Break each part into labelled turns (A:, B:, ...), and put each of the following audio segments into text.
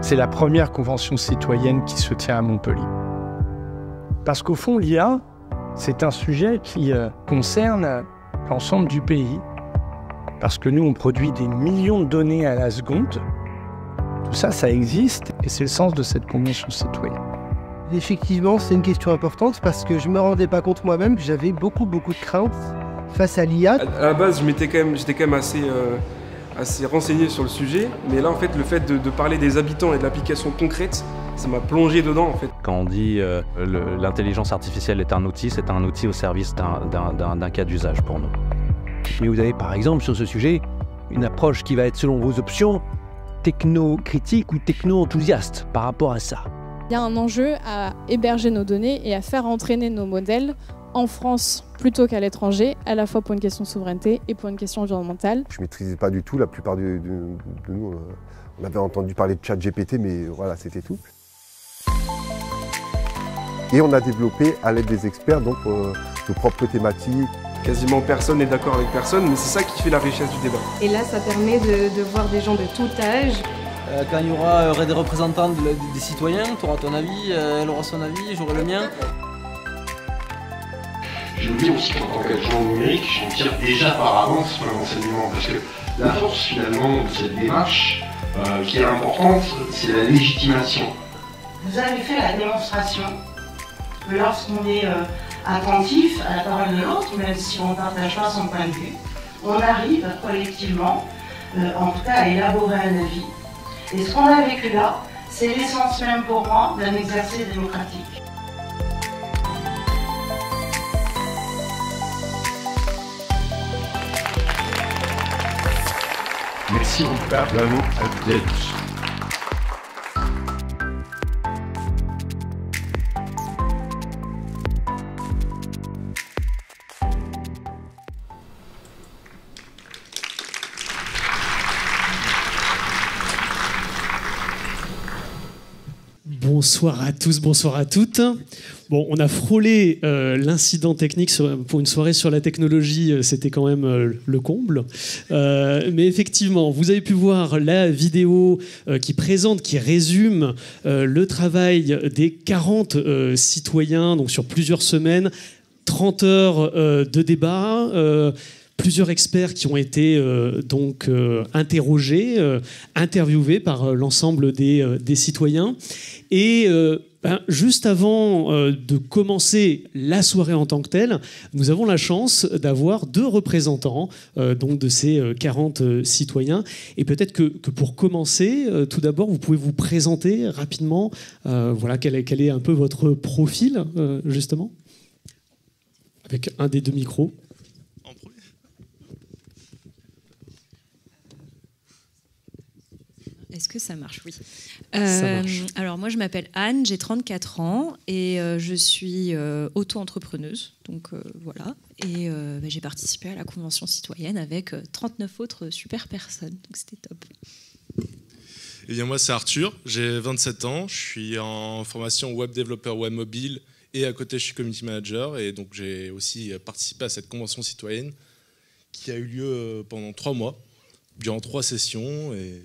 A: C'est la première convention citoyenne qui se tient à Montpellier. Parce qu'au fond, l'IA, c'est un sujet qui concerne l'ensemble du pays. Parce que nous, on produit des millions de données à la seconde. Tout ça, ça existe et c'est le sens de cette convention citoyenne.
B: Effectivement, c'est une question importante parce que je ne me rendais pas compte moi-même que j'avais beaucoup de craintes face à l'IA.
C: À la base, j'étais quand même assez renseigné sur le sujet, mais là, en fait, le fait de parler des habitants et de l'application concrète, ça m'a plongé dedans, en fait.
D: Quand on dit l'intelligence artificielle est un outil, c'est un outil au service d'un cas d'usage pour nous.
E: Mais vous avez par exemple sur ce sujet une approche qui va être selon vos options techno-critique ou techno-enthousiaste par rapport à ça.
F: Il y a un enjeu à héberger nos données et à faire entraîner nos modèles en France plutôt qu'à l'étranger, à la fois pour une question de souveraineté et pour une question environnementale.
G: Je ne maîtrisais pas du tout, la plupart de nous, on avait entendu parler de ChatGPT, mais voilà, c'était tout. Et on a développé, à l'aide des experts, donc, nos propres thématiques.
C: Quasiment personne n'est d'accord avec personne, mais c'est ça qui fait la richesse du débat.
H: Et là, ça permet de voir des gens de tout âge.
I: Quand il y aura des représentants des citoyens, tu auras ton avis, elle aura son avis, j'aurai le mien.
J: Je me dis aussi qu'en tant qu'agent numérique, j'en tire déjà par avance pour l'enseignement, parce que la force finalement de cette démarche qui est importante, c'est la légitimation.
K: Vous avez fait la démonstration que lorsqu'on est attentif à la parole de l'autre, même si on ne partage pas son point de vue, on arrive collectivement, en tout cas, à élaborer un avis. Et ce qu'on a vécu là, c'est l'essence même pour moi d'un exercice démocratique.
A: Merci beaucoup, bravo à toutes et à tous.
L: Bonsoir à tous, bonsoir à toutes. Bon, on a frôlé l'incident technique pour une soirée sur la technologie, c'était quand même le comble. Mais effectivement, vous avez pu voir la vidéo qui présente, qui résume le travail des 40 citoyens, donc sur plusieurs semaines, 30 heures de débat. Plusieurs experts qui ont été interrogés, interviewés par l'ensemble des citoyens. Et juste avant de commencer la soirée en tant que telle, nous avons la chance d'avoir 2 représentants donc de ces 40 citoyens. Et peut-être que pour commencer, tout d'abord, vous pouvez vous présenter rapidement. Voilà, quel est un peu votre profil, justement, avec un des 2 micros.
M: Est-ce que ça marche? Oui.
L: Ça marche.
M: Alors moi je m'appelle Anne, j'ai 34 ans et je suis auto-entrepreneuse, donc voilà. Et j'ai participé à la Convention citoyenne avec 39 autres super personnes, donc c'était top.
N: Eh bien moi c'est Arthur, j'ai 27 ans, je suis en formation web développeur web mobile et à côté je suis community manager et donc j'ai aussi participé à cette Convention citoyenne qui a eu lieu pendant 3 mois, durant 3 sessions et...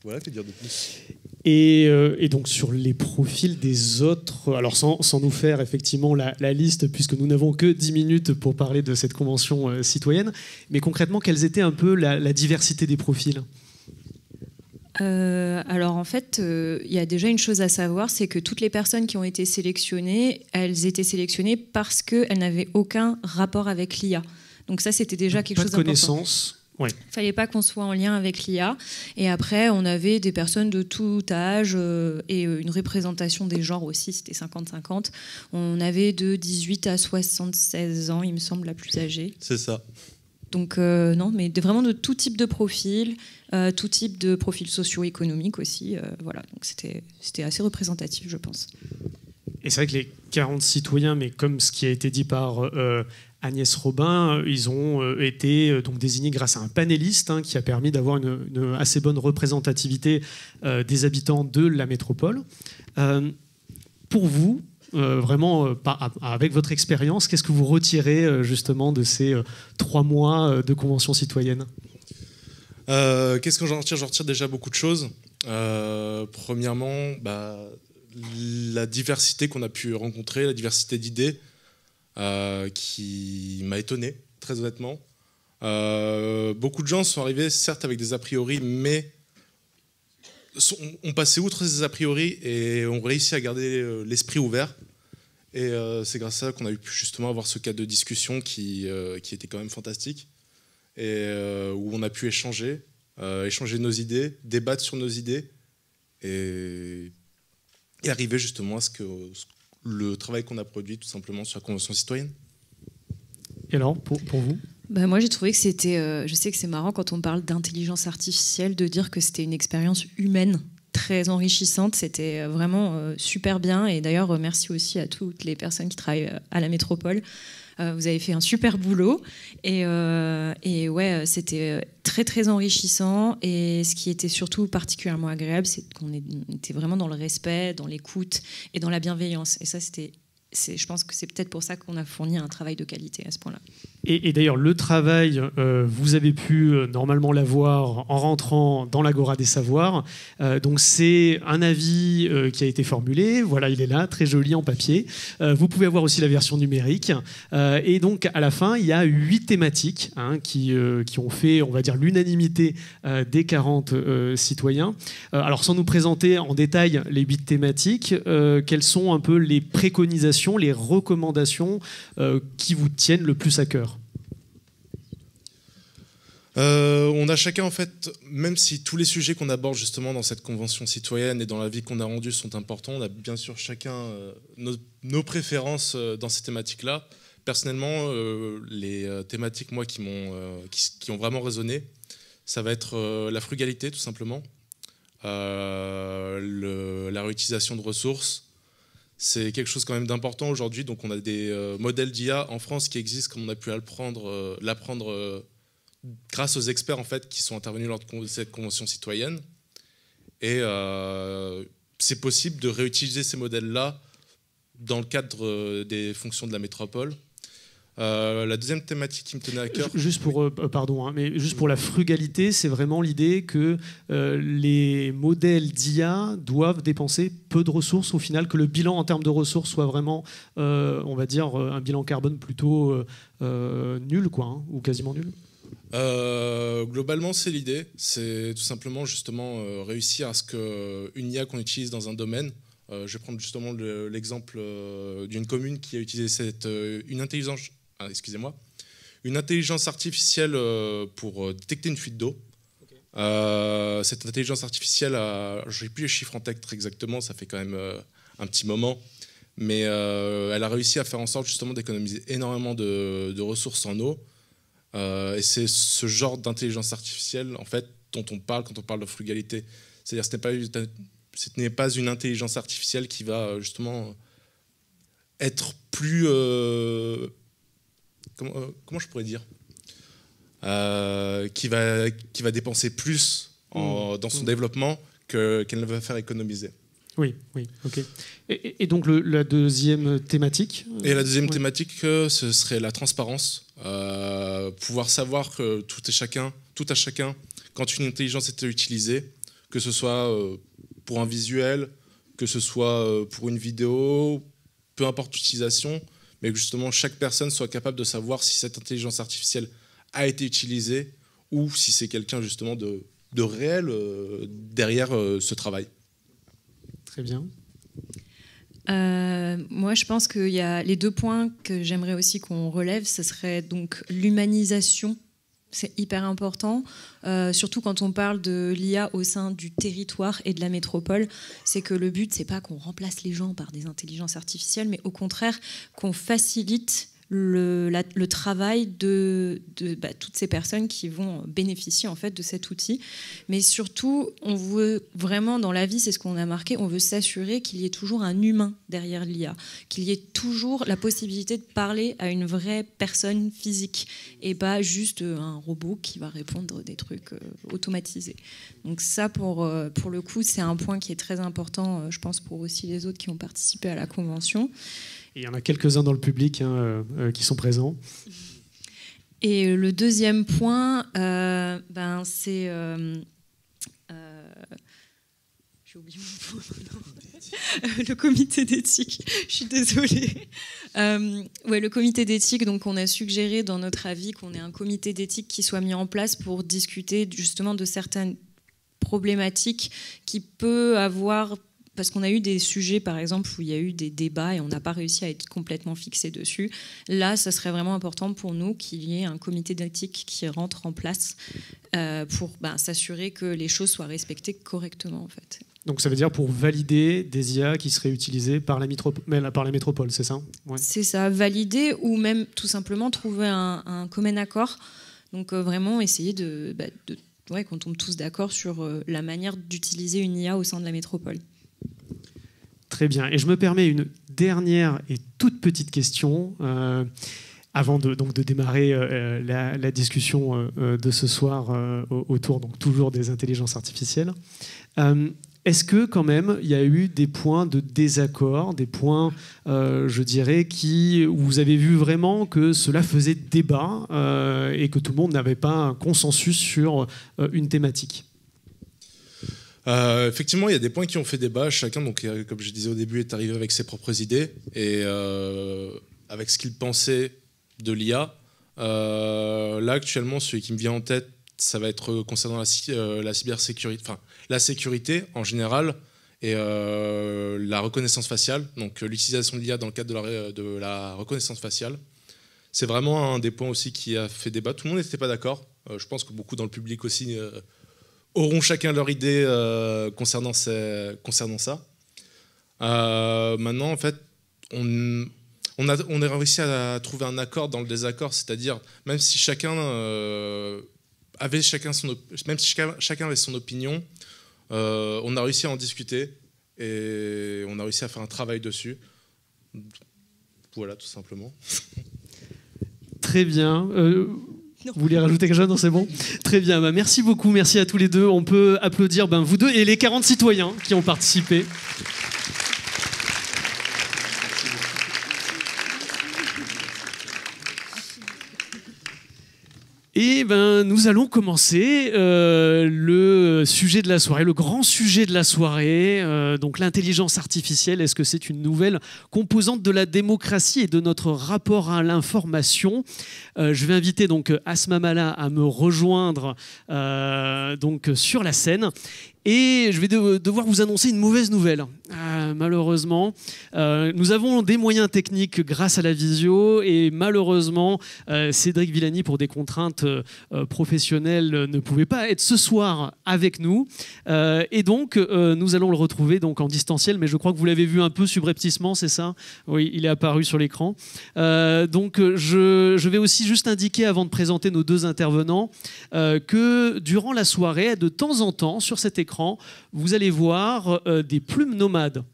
N: Voilà, que dire de plus.
L: Et donc sur les profils des autres, alors sans nous faire effectivement la liste, puisque nous n'avons que 10 minutes pour parler de cette convention citoyenne, mais concrètement, quelles étaient un peu la diversité des profils ?
M: Alors en fait, il y a déjà une chose à savoir, c'est que toutes les personnes qui ont été sélectionnées, elles étaient sélectionnées parce qu'elles n'avaient aucun rapport avec l'IA. Donc ça, c'était déjà quelque chose d'important.
L: Pas de connaissances. Il
M: ne fallait pas qu'on soit en lien avec l'IA. Et après, on avait des personnes de tout âge et une représentation des genres aussi, c'était 50-50. On avait de 18 à 76 ans, il me semble, la plus âgée.
N: C'est ça.
M: Donc non, mais vraiment de tout type de profil, tout type de profil socio-économique aussi. Voilà, donc c'était assez représentatif, je pense.
L: Et c'est vrai que les 40 citoyens, mais comme ce qui a été dit par... Agnès Robin, ils ont été donc désignés grâce à un panéliste qui a permis d'avoir une assez bonne représentativité des habitants de la métropole. Pour vous, vraiment, avec votre expérience, qu'est-ce que vous retirez justement de ces 3 mois de convention citoyenne ?
N: Qu'est-ce que j'en retire ? J'en retire déjà beaucoup de choses. Premièrement, la diversité qu'on a pu rencontrer, la diversité d'idées qui m'a étonné, très honnêtement. Beaucoup de gens sont arrivés, certes, avec des a priori, mais ont passé outre ces a priori et ont réussi à garder l'esprit ouvert. Et c'est grâce à ça qu'on a pu justement avoir ce cadre de discussion qui était quand même fantastique et où on a pu échanger nos idées, débattre sur nos idées et arriver justement à le travail qu'on a produit tout simplement sur la Convention citoyenne.
L: Et alors, pour vous ?
M: Moi, j'ai trouvé que c'était... je sais que c'est marrant quand on parle d'intelligence artificielle de dire que c'était une expérience humaine très enrichissante. C'était vraiment super bien. Et d'ailleurs, merci aussi à toutes les personnes qui travaillent à la métropole. Vous avez fait un super boulot. Et ouais, c'était très, très enrichissant. Et ce qui était surtout particulièrement agréable, c'est qu'on était vraiment dans le respect, dans l'écoute et dans la bienveillance. Et ça, je pense que c'est peut-être pour ça qu'on a fourni un travail de qualité à ce point-là.
L: Et d'ailleurs, le travail, vous avez pu normalement l'avoir en rentrant dans l'Agora des Savoirs. Donc c'est un avis qui a été formulé. Voilà, il est là, très joli en papier. Vous pouvez avoir aussi la version numérique. Et donc à la fin, il y a 8 thématiques qui ont fait, on va dire, l'unanimité des 40 citoyens. Alors sans nous présenter en détail les 8 thématiques, quelles sont un peu les préconisations, les recommandations qui vous tiennent le plus à cœur ?
N: On a chacun, en fait, même si tous les sujets qu'on aborde justement dans cette convention citoyenne et dans la vie qu'on a rendue sont importants, on a bien sûr chacun nos préférences dans ces thématiques-là. Personnellement, les thématiques moi, qui ont vraiment résonné, ça va être la frugalité, tout simplement, la réutilisation de ressources. C'est quelque chose quand même d'important aujourd'hui. Donc on a des modèles d'IA en France qui existent, comme on a pu l'apprendre grâce aux experts en fait, qui sont intervenus lors de cette convention citoyenne. Et c'est possible de réutiliser ces modèles-là dans le cadre des fonctions de la métropole. La deuxième thématique qui me tenait à cœur...
L: Juste pour, mais juste pour la frugalité, c'est vraiment l'idée que les modèles d'IA doivent dépenser peu de ressources au final, que le bilan en termes de ressources soit vraiment, on va dire, un bilan carbone plutôt nul, quoi, ou quasiment nul.
N: Globalement, c'est l'idée. C'est tout simplement justement réussir à ce qu'une IA qu'on utilise dans un domaine, je vais prendre justement l'exemple d'une commune qui a utilisé une intelligence artificielle pour détecter une fuite d'eau. Okay. Cette intelligence artificielle, je n'ai plus les chiffres en tête exactement, ça fait quand même un petit moment, mais elle a réussi à faire en sorte justement d'économiser énormément de ressources en eau. Et c'est ce genre d'intelligence artificielle en fait, dont on parle quand on parle de frugalité. C'est-à-dire ce n'est pas une intelligence artificielle qui va justement être plus... comment je pourrais dire qui va dépenser plus dans son développement qu'elle ne va faire économiser.
L: Oui, ok. Et donc la deuxième thématique
N: Et la deuxième thématique, ce serait la transparence. Pouvoir savoir que tout à chacun, quand une intelligence est utilisée, que ce soit pour un visuel, que ce soit pour une vidéo, peu importe l'utilisation, mais que justement chaque personne soit capable de savoir si cette intelligence artificielle a été utilisée ou si c'est quelqu'un justement de réel derrière ce travail.
L: Très bien.
M: Moi, je pense qu'il y a les 2 points que j'aimerais aussi qu'on relève, ce serait donc l'humanisation. C'est hyper important, surtout quand on parle de l'IA au sein du territoire et de la métropole. C'est que le but, c'est pas qu'on remplace les gens par des intelligences artificielles, mais au contraire qu'on facilite le travail de toutes ces personnes qui vont bénéficier en fait de cet outil. Mais surtout, on veut vraiment dans la vie, c'est ce qu'on a marqué, on veut s'assurer qu'il y ait toujours un humain derrière l'IA, qu'il y ait toujours la possibilité de parler à une vraie personne physique et pas juste un robot qui va répondre des trucs automatisés. Donc ça, pour le coup, c'est un point qui est très important, je pense, pour aussi les autres qui ont participé à la convention.
L: Et il y en a quelques-uns dans le public qui sont présents.
M: Et le deuxième point, c'est J'ai oublié mon mot maintenant. Le comité d'éthique, je suis désolée. Ouais, le comité d'éthique, donc on a suggéré dans notre avis qu'on ait un comité d'éthique qui soit mis en place pour discuter justement de certaines problématiques qui peut avoir... Parce qu'on a eu des sujets, par exemple, où il y a eu des débats et on n'a pas réussi à être complètement fixé dessus. Là, ça serait vraiment important pour nous qu'il y ait un comité d'éthique qui rentre en place pour s'assurer que les choses soient respectées correctement, en fait.
L: Donc ça veut dire pour valider des IA qui seraient utilisées par la métropole, c'est ça? Ouais. C'est
M: ça, valider ou même tout simplement trouver un commun accord. Donc vraiment essayer qu'on tombe tous d'accord sur la manière d'utiliser une IA au sein de la métropole.
L: Très bien. Et je me permets une dernière et toute petite question avant de démarrer la discussion de ce soir autour toujours des intelligences artificielles. Est-ce que quand même il y a eu des points de désaccord, des points, je dirais, où vous avez vu vraiment que cela faisait débat et que tout le monde n'avait pas un consensus sur une thématique?
N: Effectivement, il y a des points qui ont fait débat. Chacun, donc, comme je disais au début, est arrivé avec ses propres idées et avec ce qu'il pensait de l'IA. Là, actuellement, celui qui me vient en tête, ça va être concernant la cybersécurité, enfin la sécurité en général et la reconnaissance faciale. Donc, l'utilisation de l'IA dans le cadre de la reconnaissance faciale. C'est vraiment un des points aussi qui a fait débat. Tout le monde n'était pas d'accord. Je pense que beaucoup dans le public aussi auront chacun leur idée concernant ça. Maintenant, en fait, on a réussi à trouver un accord dans le désaccord, c'est-à-dire même si chacun avait son opinion, on a réussi à en discuter et on a réussi à faire un travail dessus. Voilà, tout simplement.
L: Très bien. Vous voulez rajouter quelque chose? Non, c'est bon. Très bien. Merci beaucoup. Merci à tous les deux. On peut applaudir vous deux et les 40 citoyens qui ont participé. Et nous allons commencer le sujet de la soirée, le grand sujet de la soirée, donc l'intelligence artificielle. Est-ce que c'est une nouvelle composante de la démocratie et de notre rapport à l'information? Je vais inviter donc Asma Mala à me rejoindre donc sur la scène. Et je vais devoir vous annoncer une mauvaise nouvelle. Malheureusement, nous avons des moyens techniques grâce à la visio et malheureusement, Cédric Villani, pour des contraintes professionnelles, ne pouvait pas être ce soir avec nous. Et donc, nous allons le retrouver donc en distanciel, mais je crois que vous l'avez vu un peu subrepticement, c'est ça? Oui, il est apparu sur l'écran. Donc, je vais aussi juste indiquer, avant de présenter nos deux intervenants, que durant la soirée, de temps en temps, sur cet écran, vous allez voir des plumes nomades.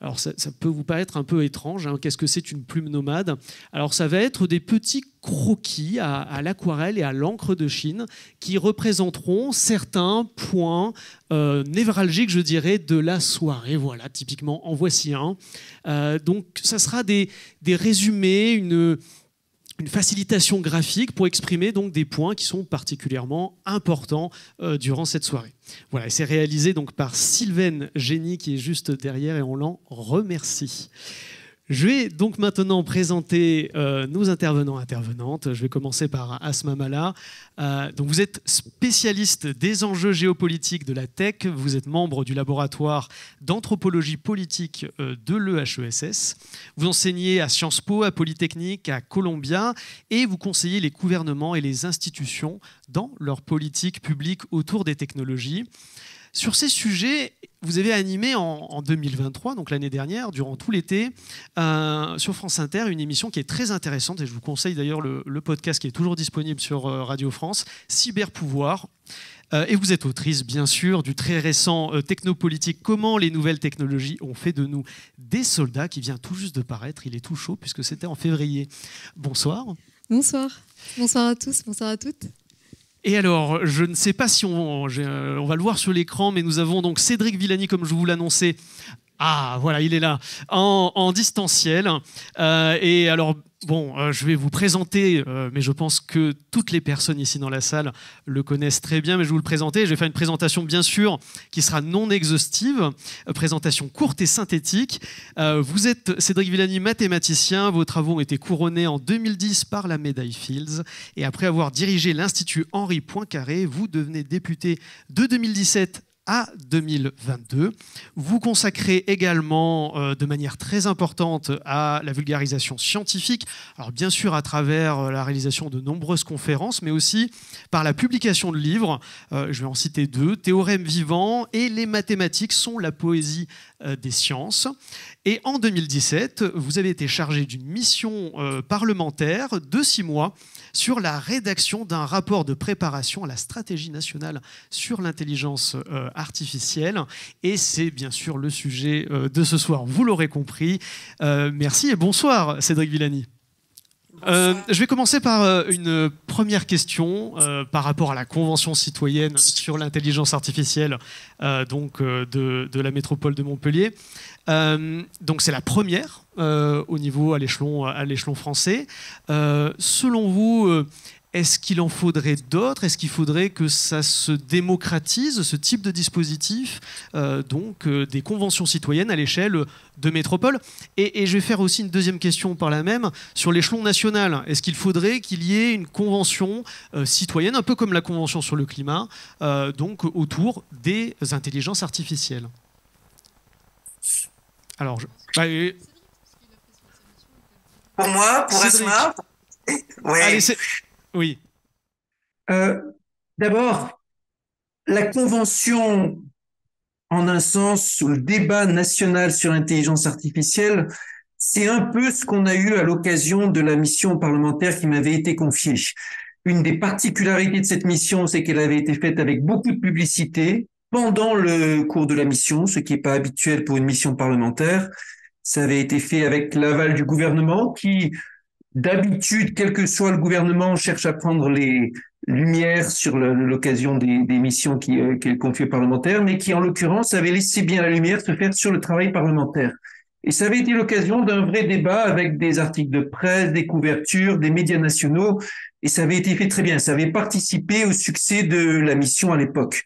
L: Alors ça peut vous paraître un peu étrange, hein. Qu'est-ce que c'est une plume nomade? Alors ça va être des petits croquis à l'aquarelle et à l'encre de Chine qui représenteront certains points névralgiques, je dirais, de la soirée. Voilà, typiquement, en voici un. Donc ça sera des résumés, une facilitation graphique pour exprimer donc des points qui sont particulièrement importants durant cette soirée. Voilà, et c'est réalisé donc par Sylvaine Génie qui est juste derrière et on l'en remercie. Je vais donc maintenant présenter nos intervenantes. Je vais commencer par Asma Mala. Donc vous êtes spécialiste des enjeux géopolitiques de la tech. Vous êtes membre du laboratoire d'anthropologie politique de l'EHESS. Vous enseignez à Sciences Po, à Polytechnique, à Columbia et vous conseillez les gouvernements et les institutions dans leur politique publique autour des technologies. Sur ces sujets, vous avez animé en 2023, donc l'année dernière, durant tout l'été, sur France Inter, une émission qui est très intéressante, et je vous conseille d'ailleurs le podcast qui est toujours disponible sur Radio France, Cyberpouvoir. Et vous êtes autrice, bien sûr, du très récent Technopolitique, comment les nouvelles technologies ont fait de nous des soldats, qui vient tout juste de paraître. Il est tout chaud, puisque c'était en février. Bonsoir.
O: Bonsoir. Bonsoir à tous, bonsoir à toutes.
L: Et alors, je ne sais pas si on va le voir sur l'écran, mais nous avons donc Cédric Villani, comme je vous l'annonçais, Ah, voilà, il est là, en distanciel. Et alors, bon, je vais vous présenter, mais je pense que toutes les personnes ici dans la salle le connaissent très bien, mais je vais vous le présenter. Je vais faire une présentation, bien sûr, qui sera non exhaustive, présentation courte et synthétique. Vous êtes Cédric Villani, mathématicien. Vos travaux ont été couronnés en 2010 par la médaille Fields. Et après avoir dirigé l'Institut Henri Poincaré, vous devenez député de 2017 à 2022. Vous consacrez également de manière très importante à la vulgarisation scientifique, alors bien sûr à travers la réalisation de nombreuses conférences, mais aussi par la publication de livres. Je vais en citer 2, Théorème vivant et Les mathématiques sont la poésie des sciences. Et en 2017, vous avez été chargé d'une mission parlementaire de 6 mois sur la rédaction d'un rapport de préparation à la stratégie nationale sur l'intelligence artificielle. Et c'est bien sûr le sujet de ce soir, vous l'aurez compris. Merci et bonsoir Cédric Villani. Je vais commencer par une première question par rapport à la Convention citoyenne sur l'intelligence artificielle de la métropole de Montpellier. Donc c'est la première au niveau à l'échelon français. Selon vous, est-ce qu'il en faudrait d'autres? Est-ce qu'il faudrait que ça se démocratise, ce type de dispositif, des conventions citoyennes à l'échelle de métropole? Et je vais faire aussi une deuxième question par là même, sur l'échelon national. Est-ce qu'il faudrait qu'il y ait une convention citoyenne, un peu comme la Convention sur le climat, autour des intelligences artificielles? Alors,
P: pour moi, pour Asma, ouais.
L: Allez, oui.
P: D'abord, la convention, en un sens, ou le débat national sur l'intelligence artificielle, c'est un peu ce qu'on a eu à l'occasion de la mission parlementaire qui m'avait été confiée. Une des particularités de cette mission, c'est qu'elle avait été faite avec beaucoup de publicité pendant le cours de la mission, ce qui n'est pas habituel pour une mission parlementaire. Ça avait été fait avec l'aval du gouvernement qui, d'habitude, quel que soit le gouvernement, cherche à prendre les lumières sur l'occasion des missions qui est confiée aux parlementaires, mais qui, en l'occurrence, avait laissé bien la lumière se faire sur le travail parlementaire. Et ça avait été l'occasion d'un vrai débat avec des articles de presse, des couvertures, des médias nationaux, et ça avait été fait très bien. Ça avait participé au succès de la mission à l'époque.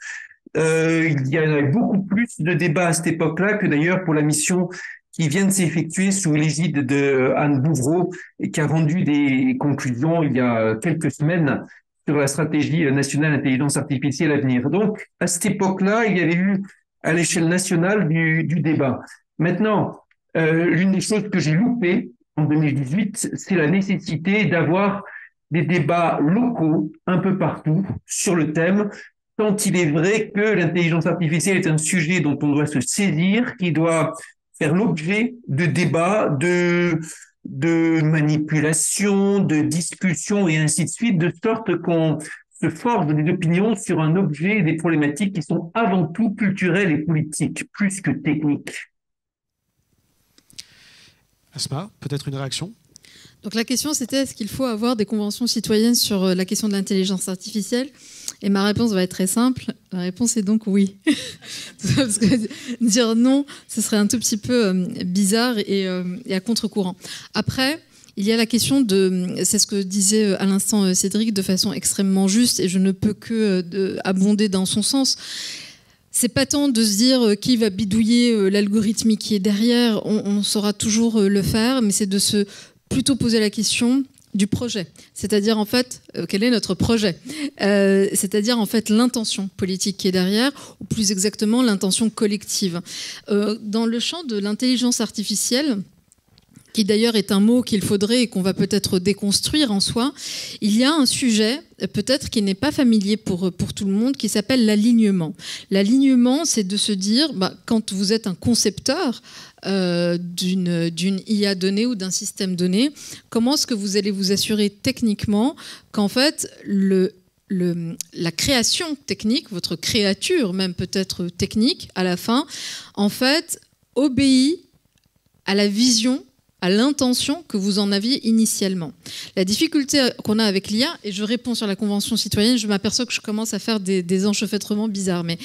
P: Il y avait beaucoup plus de débats à cette époque-là que d'ailleurs pour la mission qui vient de s'effectuer sous l'égide de Anne Bouvreau et qui a rendu des conclusions il y a quelques semaines sur la stratégie nationale d'intelligence artificielle à venir. Donc, à cette époque-là, il y avait eu à l'échelle nationale du débat. Maintenant, l'une des choses que j'ai loupées en 2018, c'est la nécessité d'avoir des débats locaux un peu partout sur le thème, tant il est vrai que l'intelligence artificielle est un sujet dont on doit se saisir, qui doit faire l'objet de débats, de manipulations, de discussions et ainsi de suite, de sorte qu'on se forge des opinions sur un objet et des problématiques qui sont avant tout culturelles et politiques, plus que techniques.
L: Asma, peut-être une réaction?
O: Donc la question c'était est-ce qu'il faut avoir des conventions citoyennes sur la question de l'intelligence artificielle? Et ma réponse va être très simple. La réponse est donc oui. Parce que dire non, ce serait un tout petit peu bizarre et à contre-courant. Après, il y a la question de, c'est ce que disait à l'instant Cédric de façon extrêmement juste, et je ne peux que abonder dans son sens. C'est pas tant de se dire qui va bidouiller l'algorithme qui est derrière, on saura toujours le faire, mais c'est de se plutôt poser la question du projet, c'est-à-dire en fait quel est notre projet, c'est-à-dire en fait l'intention politique qui est derrière, ou plus exactement l'intention collective. Dans le champ de l'intelligence artificielle, qui d'ailleurs est un mot qu'il faudrait et qu'on va peut-être déconstruire en soi, il y a un sujet peut-être qui n'est pas familier pour tout le monde, qui s'appelle l'alignement. L'alignement, c'est de se dire, quand vous êtes un concepteur d'une IA donnée ou d'un système donné, comment est-ce que vous allez vous assurer techniquement qu'en fait, la création technique, votre créature même peut-être technique, à la fin, en fait, obéit à la vision à l'intention que vous en aviez initialement. La difficulté qu'on a avec l'IA, et je réponds sur la Convention citoyenne, je m'aperçois que je commence à faire des enchevêtrements bizarres, mais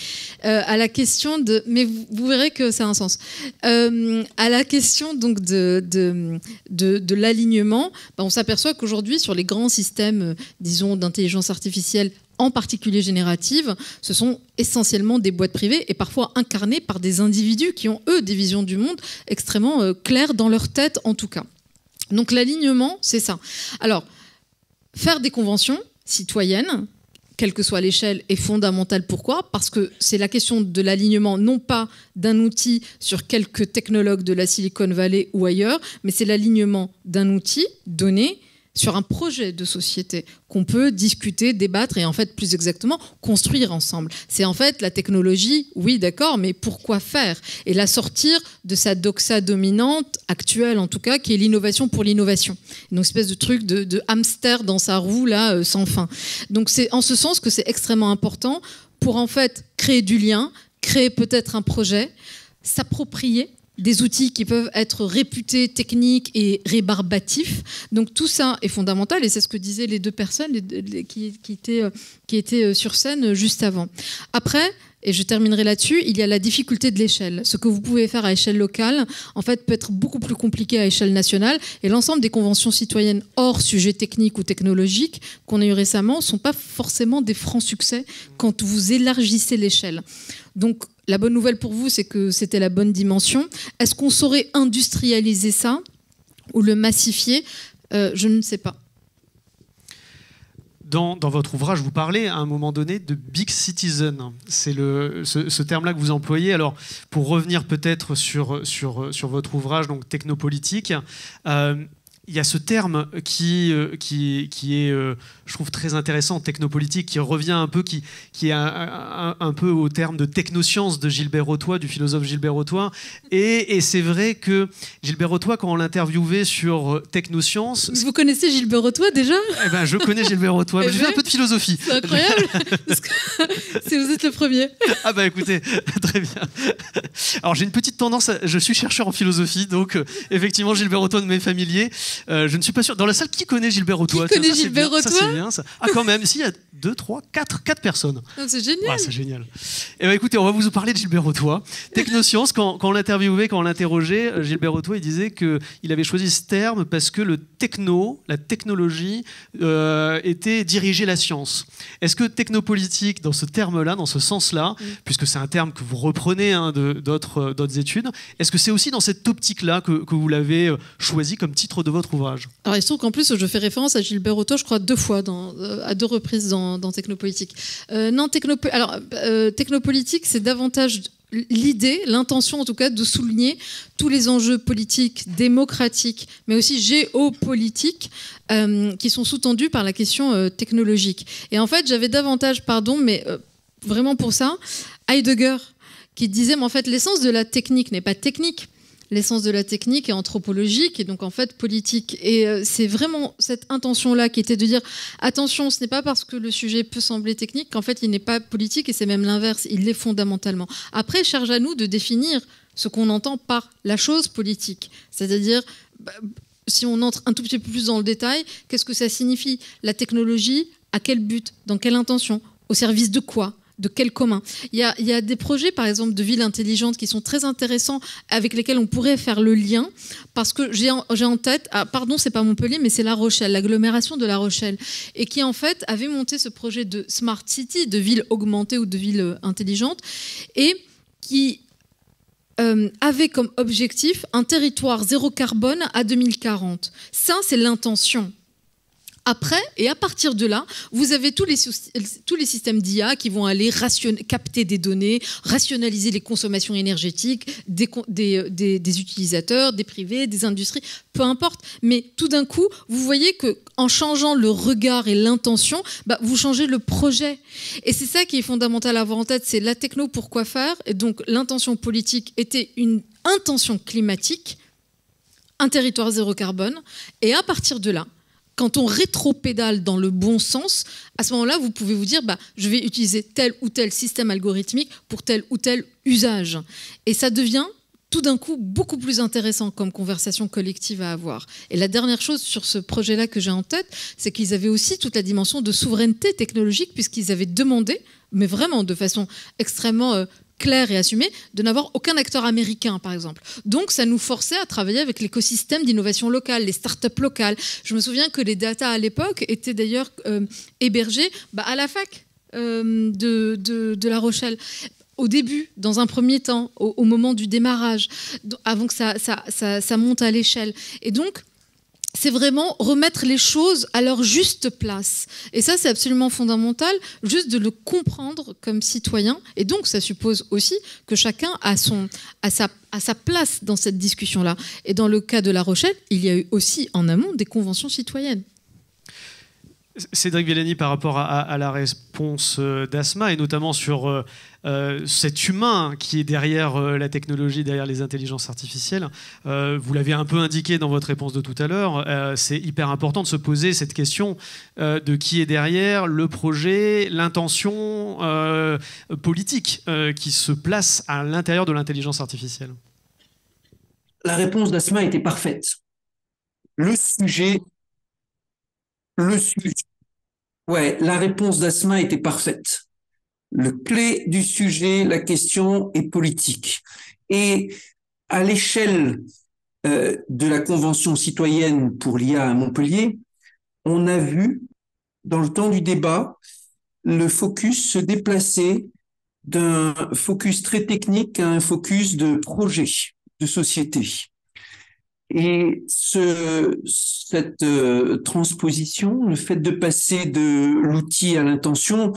O: à la question de... Mais vous verrez que ça a un sens. À la question donc de l'alignement, on s'aperçoit qu'aujourd'hui, sur les grands systèmes, disons, d'intelligence artificielle, en particulier générative, ce sont essentiellement des boîtes privées et parfois incarnées par des individus qui ont, eux, des visions du monde extrêmement claires dans leur tête, en tout cas. Donc l'alignement, c'est ça. Alors, faire des conventions citoyennes, quelle que soit l'échelle, est fondamental. Pourquoi ? Parce que c'est la question de l'alignement, non pas d'un outil sur quelques technologues de la Silicon Valley ou ailleurs, mais c'est l'alignement d'un outil donné sur un projet de société qu'on peut discuter, débattre et en fait, plus exactement, construire ensemble. C'est en fait la technologie, oui d'accord, mais pourquoi faire ? Et la sortir de sa doxa dominante, actuelle en tout cas, qui est l'innovation pour l'innovation. Une espèce de truc de hamster dans sa roue, là, sans fin. Donc c'est en ce sens que c'est extrêmement important pour en fait créer du lien, créer peut-être un projet, s'approprier des outils qui peuvent être réputés techniques et rébarbatifs. Donc tout ça est fondamental et c'est ce que disaient les deux personnes qui étaient sur scène juste avant. Après, et je terminerai là-dessus, il y a la difficulté de l'échelle. Ce que vous pouvez faire à échelle locale, en fait, peut être beaucoup plus compliqué à échelle nationale. Et l'ensemble des conventions citoyennes hors sujet technique ou technologique qu'on a eu récemment ne sont pas forcément des francs succès quand vous élargissez l'échelle. Donc, la bonne nouvelle pour vous, c'est que c'était la bonne dimension. Est-ce qu'on saurait industrialiser ça ou le massifier ? Je ne sais pas.
L: Dans votre ouvrage, vous parlez à un moment donné de big citizen. C'est ce terme-là que vous employez. Alors, pour revenir peut-être sur votre ouvrage, donc technopolitique, il y a ce terme qui est, je trouve, très intéressant, technopolitique, qui revient un peu, qui est un peu au terme de technoscience de Gilbert Ottois, du philosophe Gilbert Ottois. Et c'est vrai que Gilbert Ottois, quand on l'interviewait sur technoscience...
O: Vous connaissez Gilbert Ottois déjà ?
L: Eh ben, je connais Gilbert Ottois, mais je fais un peu de philosophie.
O: C'est incroyable, parce que si vous êtes le premier.
L: Ah bah écoutez, très bien. Alors j'ai une petite tendance, je suis chercheur en philosophie, donc effectivement Gilbert Ottois de m'est familier. Je ne suis pas sûr. Dans la salle, qui connaît Gilbert Ottois ?
O: Qui connaît Gilbert Ottois ?
L: Ça, c'est bien, ça. Ah, quand même. S'il y a 2, 3, 4 personnes.
O: Oh, c'est génial.
L: Ouais, c'est génial. Et ben, écoutez, on va vous parler de Gilbert Ottois. Technoscience, quand on l'interviewait, quand on l'interrogeait, Gilbert Ottois, il disait qu'il avait choisi ce terme parce que la technologie, était diriger la science. Est-ce que technopolitique, dans ce terme-là, dans ce sens-là, puisque c'est un terme que vous reprenez d'autres études, est-ce que c'est aussi dans cette optique-là que vous l'avez choisi comme titre de votre ouvrage ?
O: Alors il se trouve qu'en plus je fais référence à Gilbert Ottois, je crois 2 fois, à 2 reprises dans Technopolitique. Technopolitique, c'est davantage l'idée, l'intention en tout cas, de souligner tous les enjeux politiques, démocratiques, mais aussi géopolitiques, qui sont sous-tendus par la question technologique. Et en fait, j'avais davantage, vraiment pour ça, Heidegger, qui disait, mais en fait, l'essence de la technique n'est pas technique. L'essence de la technique est anthropologique et donc en fait politique. Et c'est vraiment cette intention-là qui était de dire attention, ce n'est pas parce que le sujet peut sembler technique qu'en fait il n'est pas politique et c'est même l'inverse, il l'est fondamentalement. Après, charge à nous de définir ce qu'on entend par la chose politique. C'est-à-dire, si on entre un tout petit peu plus dans le détail, qu'est-ce que ça signifie ? La technologie, à quel but ? Dans quelle intention ? Au service de quoi ? De quel commun ? Il y a des projets, par exemple, de villes intelligentes qui sont très intéressants, avec lesquels on pourrait faire le lien, parce que j'ai en tête, c'est pas Montpellier, mais c'est La Rochelle, l'agglomération de La Rochelle, et qui en fait avait monté ce projet de Smart City, de ville augmentée ou de ville intelligente, et qui avait comme objectif un territoire zéro carbone à 2040. Ça, c'est l'intention. Après, et à partir de là, vous avez tous les systèmes d'IA qui vont aller capter des données, rationaliser les consommations énergétiques des utilisateurs, des privés, des industries, peu importe. Mais tout d'un coup, vous voyez qu'en changeant le regard et l'intention, vous changez le projet. Et c'est ça qui est fondamental à avoir en tête, c'est la techno pour quoi faire. Et donc l'intention politique était une intention climatique, un territoire zéro carbone. Et à partir de là, quand on rétropédale dans le bon sens, à ce moment-là, vous pouvez vous dire je vais utiliser tel ou tel système algorithmique pour tel ou tel usage. Et ça devient tout d'un coup beaucoup plus intéressant comme conversation collective à avoir. Et la dernière chose sur ce projet-là que j'ai en tête, c'est qu'ils avaient aussi toute la dimension de souveraineté technologique, puisqu'ils avaient demandé, mais vraiment de façon extrêmement claire et assumée, de n'avoir aucun acteur américain, par exemple. Donc, ça nous forçait à travailler avec l'écosystème d'innovation locale, les startups locales. Je me souviens que les data à l'époque étaient d'ailleurs hébergés à la fac de La Rochelle. Au début, dans un premier temps, au moment du démarrage, avant que ça monte à l'échelle. Et donc, c'est vraiment remettre les choses à leur juste place. Et ça, c'est absolument fondamental, juste de le comprendre comme citoyen. Et donc, ça suppose aussi que chacun a sa place dans cette discussion-là. Et dans le cas de La Rochelle, il y a eu aussi en amont des conventions citoyennes.
L: Cédric Villani, par rapport à la réponse d'Asma, et notamment sur cet humain qui est derrière la technologie, derrière les intelligences artificielles, vous l'avez un peu indiqué dans votre réponse de tout à l'heure, c'est hyper important de se poser cette question de qui est derrière le projet, l'intention politique qui se place à l'intérieur de l'intelligence artificielle.
P: La réponse d'Asma était parfaite. Ouais, la réponse d'Asma était parfaite. Le clé du sujet, la question est politique. Et à l'échelle de la Convention citoyenne pour l'IA à Montpellier, on a vu, dans le temps du débat, le focus se déplacer d'un focus très technique à un focus de projet, de société. Et cette transposition, le fait de passer de l'outil à l'intention,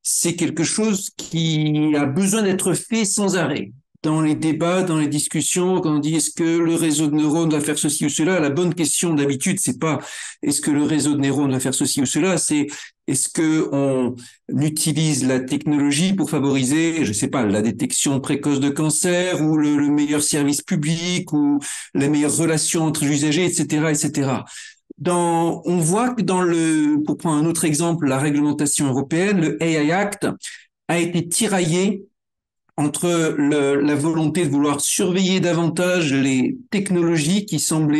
P: c'est quelque chose qui a besoin d'être fait sans arrêt. Dans les débats, dans les discussions, quand on dit est-ce que le réseau de neurones va faire ceci ou cela, la bonne question d'habitude, c'est pas est-ce que le réseau de neurones va faire ceci ou cela, c'est est-ce que on utilise la technologie pour favoriser, je sais pas, la détection précoce de cancer ou le meilleur service public ou les meilleures relations entre usagers, etc., etc. On voit que pour prendre un autre exemple, la réglementation européenne, le AI Act a été tiraillé entre la volonté de vouloir surveiller davantage les technologies qui semblent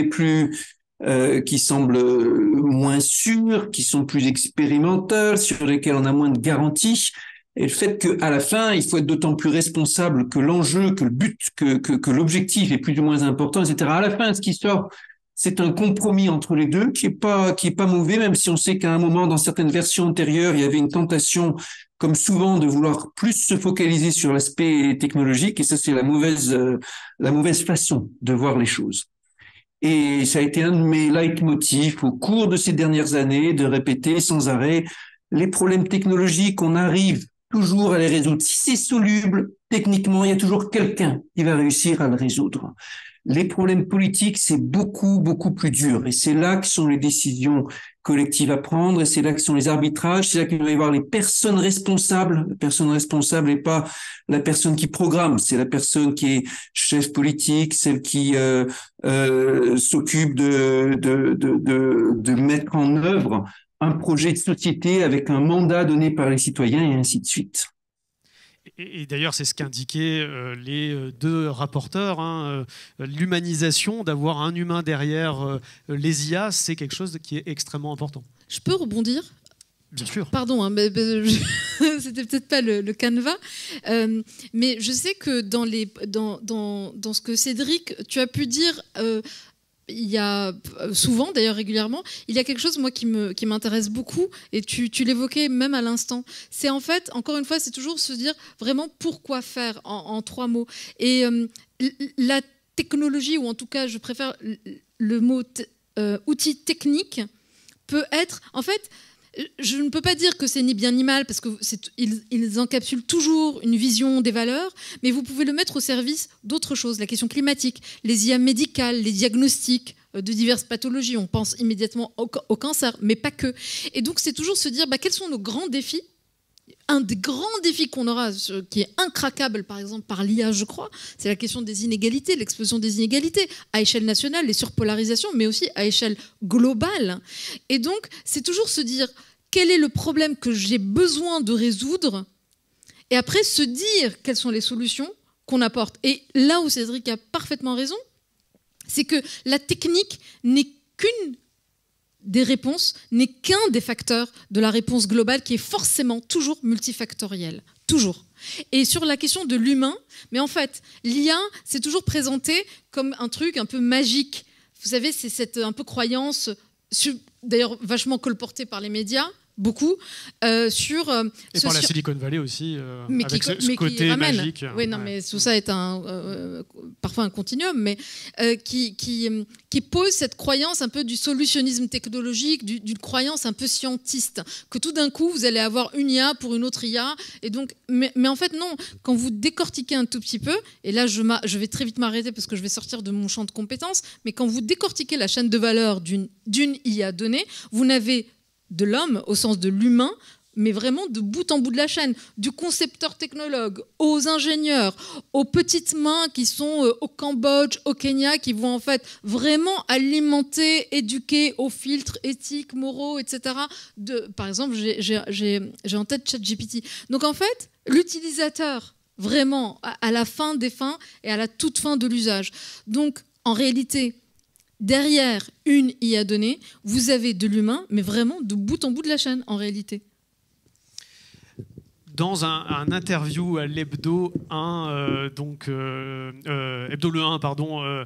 P: moins sûres, qui sont plus expérimentales, sur lesquelles on a moins de garanties, et le fait qu'à la fin, il faut être d'autant plus responsable que l'enjeu, que le but, que l'objectif est plus ou moins important, etc. À la fin, ce qui sort, c'est un compromis entre les deux qui est pas mauvais, même si on sait qu'à un moment, dans certaines versions antérieures, il y avait une tentation, comme souvent, de vouloir plus se focaliser sur l'aspect technologique, et ça, c'est la mauvaise façon de voir les choses. Et ça a été un de mes leitmotifs au cours de ces dernières années, de répéter sans arrêt les problèmes technologiques, on arrive toujours à les résoudre. Si c'est soluble, techniquement, il y a toujours quelqu'un qui va réussir à le résoudre. Les problèmes politiques, c'est beaucoup, beaucoup plus dur. Et c'est là que sont les décisions collectives à prendre, et c'est là que sont les arbitrages, c'est là qu'il doit y avoir les personnes responsables. La personne responsable n'est pas la personne qui programme, c'est la personne qui est chef politique, celle qui s'occupe de mettre en œuvre un projet de société avec un mandat donné par les citoyens, et ainsi de suite.
L: Et d'ailleurs, c'est ce qu'indiquaient les deux rapporteurs. L'humanisation, d'avoir un humain derrière les IA, c'est quelque chose qui est extrêmement important.
O: Je peux rebondir ?
L: Bien sûr.
O: Pardon, c'était peut-être pas le canevas, mais je sais que dans ce que Cédric, tu as pu dire... il y a souvent, d'ailleurs régulièrement, il y a quelque chose moi qui m'intéresse beaucoup, et tu l'évoquais même à l'instant. C'est en fait, encore une fois, c'est toujours se dire vraiment pourquoi faire en trois mots. Et la technologie, ou en tout cas, je préfère le mot outil technique, peut être, en fait, je ne peux pas dire que c'est ni bien ni mal, parce qu'ils encapsulent toujours une vision des valeurs, mais vous pouvez le mettre au service d'autres choses, la question climatique, les IA médicales, les diagnostics de diverses pathologies. On pense immédiatement au cancer, mais pas que. Et donc, c'est toujours se dire quels sont nos grands défis. Un des grands défis qu'on aura, qui est incraquable par exemple par l'IA, je crois, c'est la question des inégalités, l'explosion des inégalités à échelle nationale, les surpolarisations, mais aussi à échelle globale. Et donc, c'est toujours se dire quel est le problème que j'ai besoin de résoudre, et après se dire quelles sont les solutions qu'on apporte. Et là où Cédric a parfaitement raison, c'est que la technique n'est qu'une des réponses, n'est qu'un des facteurs de la réponse globale qui est forcément toujours multifactorielle. Toujours. Et sur la question de l'humain, mais en fait, l'IA, c'est toujours présenté comme un truc un peu magique. Vous savez, c'est cette un peu croyance, d'ailleurs vachement colportée par les médias, beaucoup, sur...
Q: et par la Silicon Valley aussi,
O: mais
Q: avec
O: qui,
Q: ce côté
O: ramène.
Q: magique.
O: Oui, non, mais tout ça est parfois un continuum, mais qui pose cette croyance un peu du solutionnisme technologique, d'une croyance un peu scientiste, que tout d'un coup, vous allez avoir une IA pour une autre IA, et donc, mais en fait, non, quand vous décortiquez un tout petit peu, et là, je vais très vite m'arrêter parce que je vais sortir de mon champ de compétences, mais quand vous décortiquez la chaîne de valeur d'une IA donnée, vous n'avez de l'homme au sens de l'humain, mais vraiment de bout en bout de la chaîne, du concepteur technologue aux ingénieurs, aux petites mains qui sont au Cambodge, au Kenya, qui vont en fait vraiment alimenter, éduquer aux filtres éthiques, moraux, etc. Par exemple, j'ai en tête ChatGPT. Donc en fait, l'utilisateur, vraiment, à la fin des fins et à la toute fin de l'usage. Donc en réalité, derrière une IA donnée, vous avez de l'humain, mais vraiment de bout en bout de la chaîne, en réalité.
Q: Dans un interview à l'Hebdo 1, Hebdo le 1, pardon,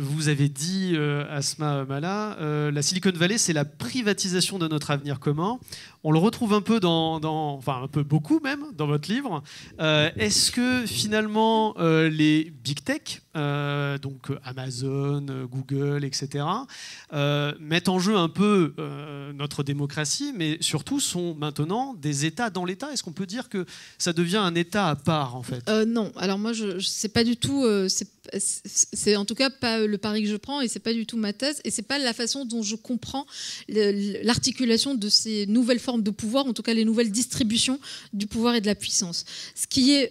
Q: vous avez dit, Asma Mala, la Silicon Valley, c'est la privatisation de notre avenir commun. On le retrouve un peu enfin un peu beaucoup même, dans votre livre. Est-ce que finalement les big tech, donc Amazon, Google, etc., mettent en jeu un peu notre démocratie, mais surtout sont maintenant des États dans l'État? Est-ce qu'on peut dire que ça devient un État à part, en fait?
O: Non, alors moi, je sais pas du tout, c'est en tout cas pas le pari que je prends, et c'est pas du tout ma thèse, et c'est pas la façon dont je comprends l'articulation de ces nouvelles formes de pouvoir, en tout cas les nouvelles distributions du pouvoir et de la puissance. Il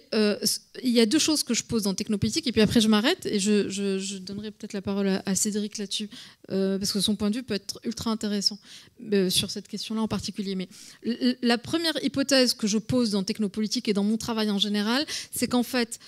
O: y a deux choses que je pose dans Technopolitique, et puis après je m'arrête, et je donnerai peut-être la parole à Cédric là-dessus, parce que son point de vue peut être ultra intéressant sur cette question-là en particulier. Mais la première hypothèse que je pose dans Technopolitique et dans mon travail en général, c'est qu'en fait,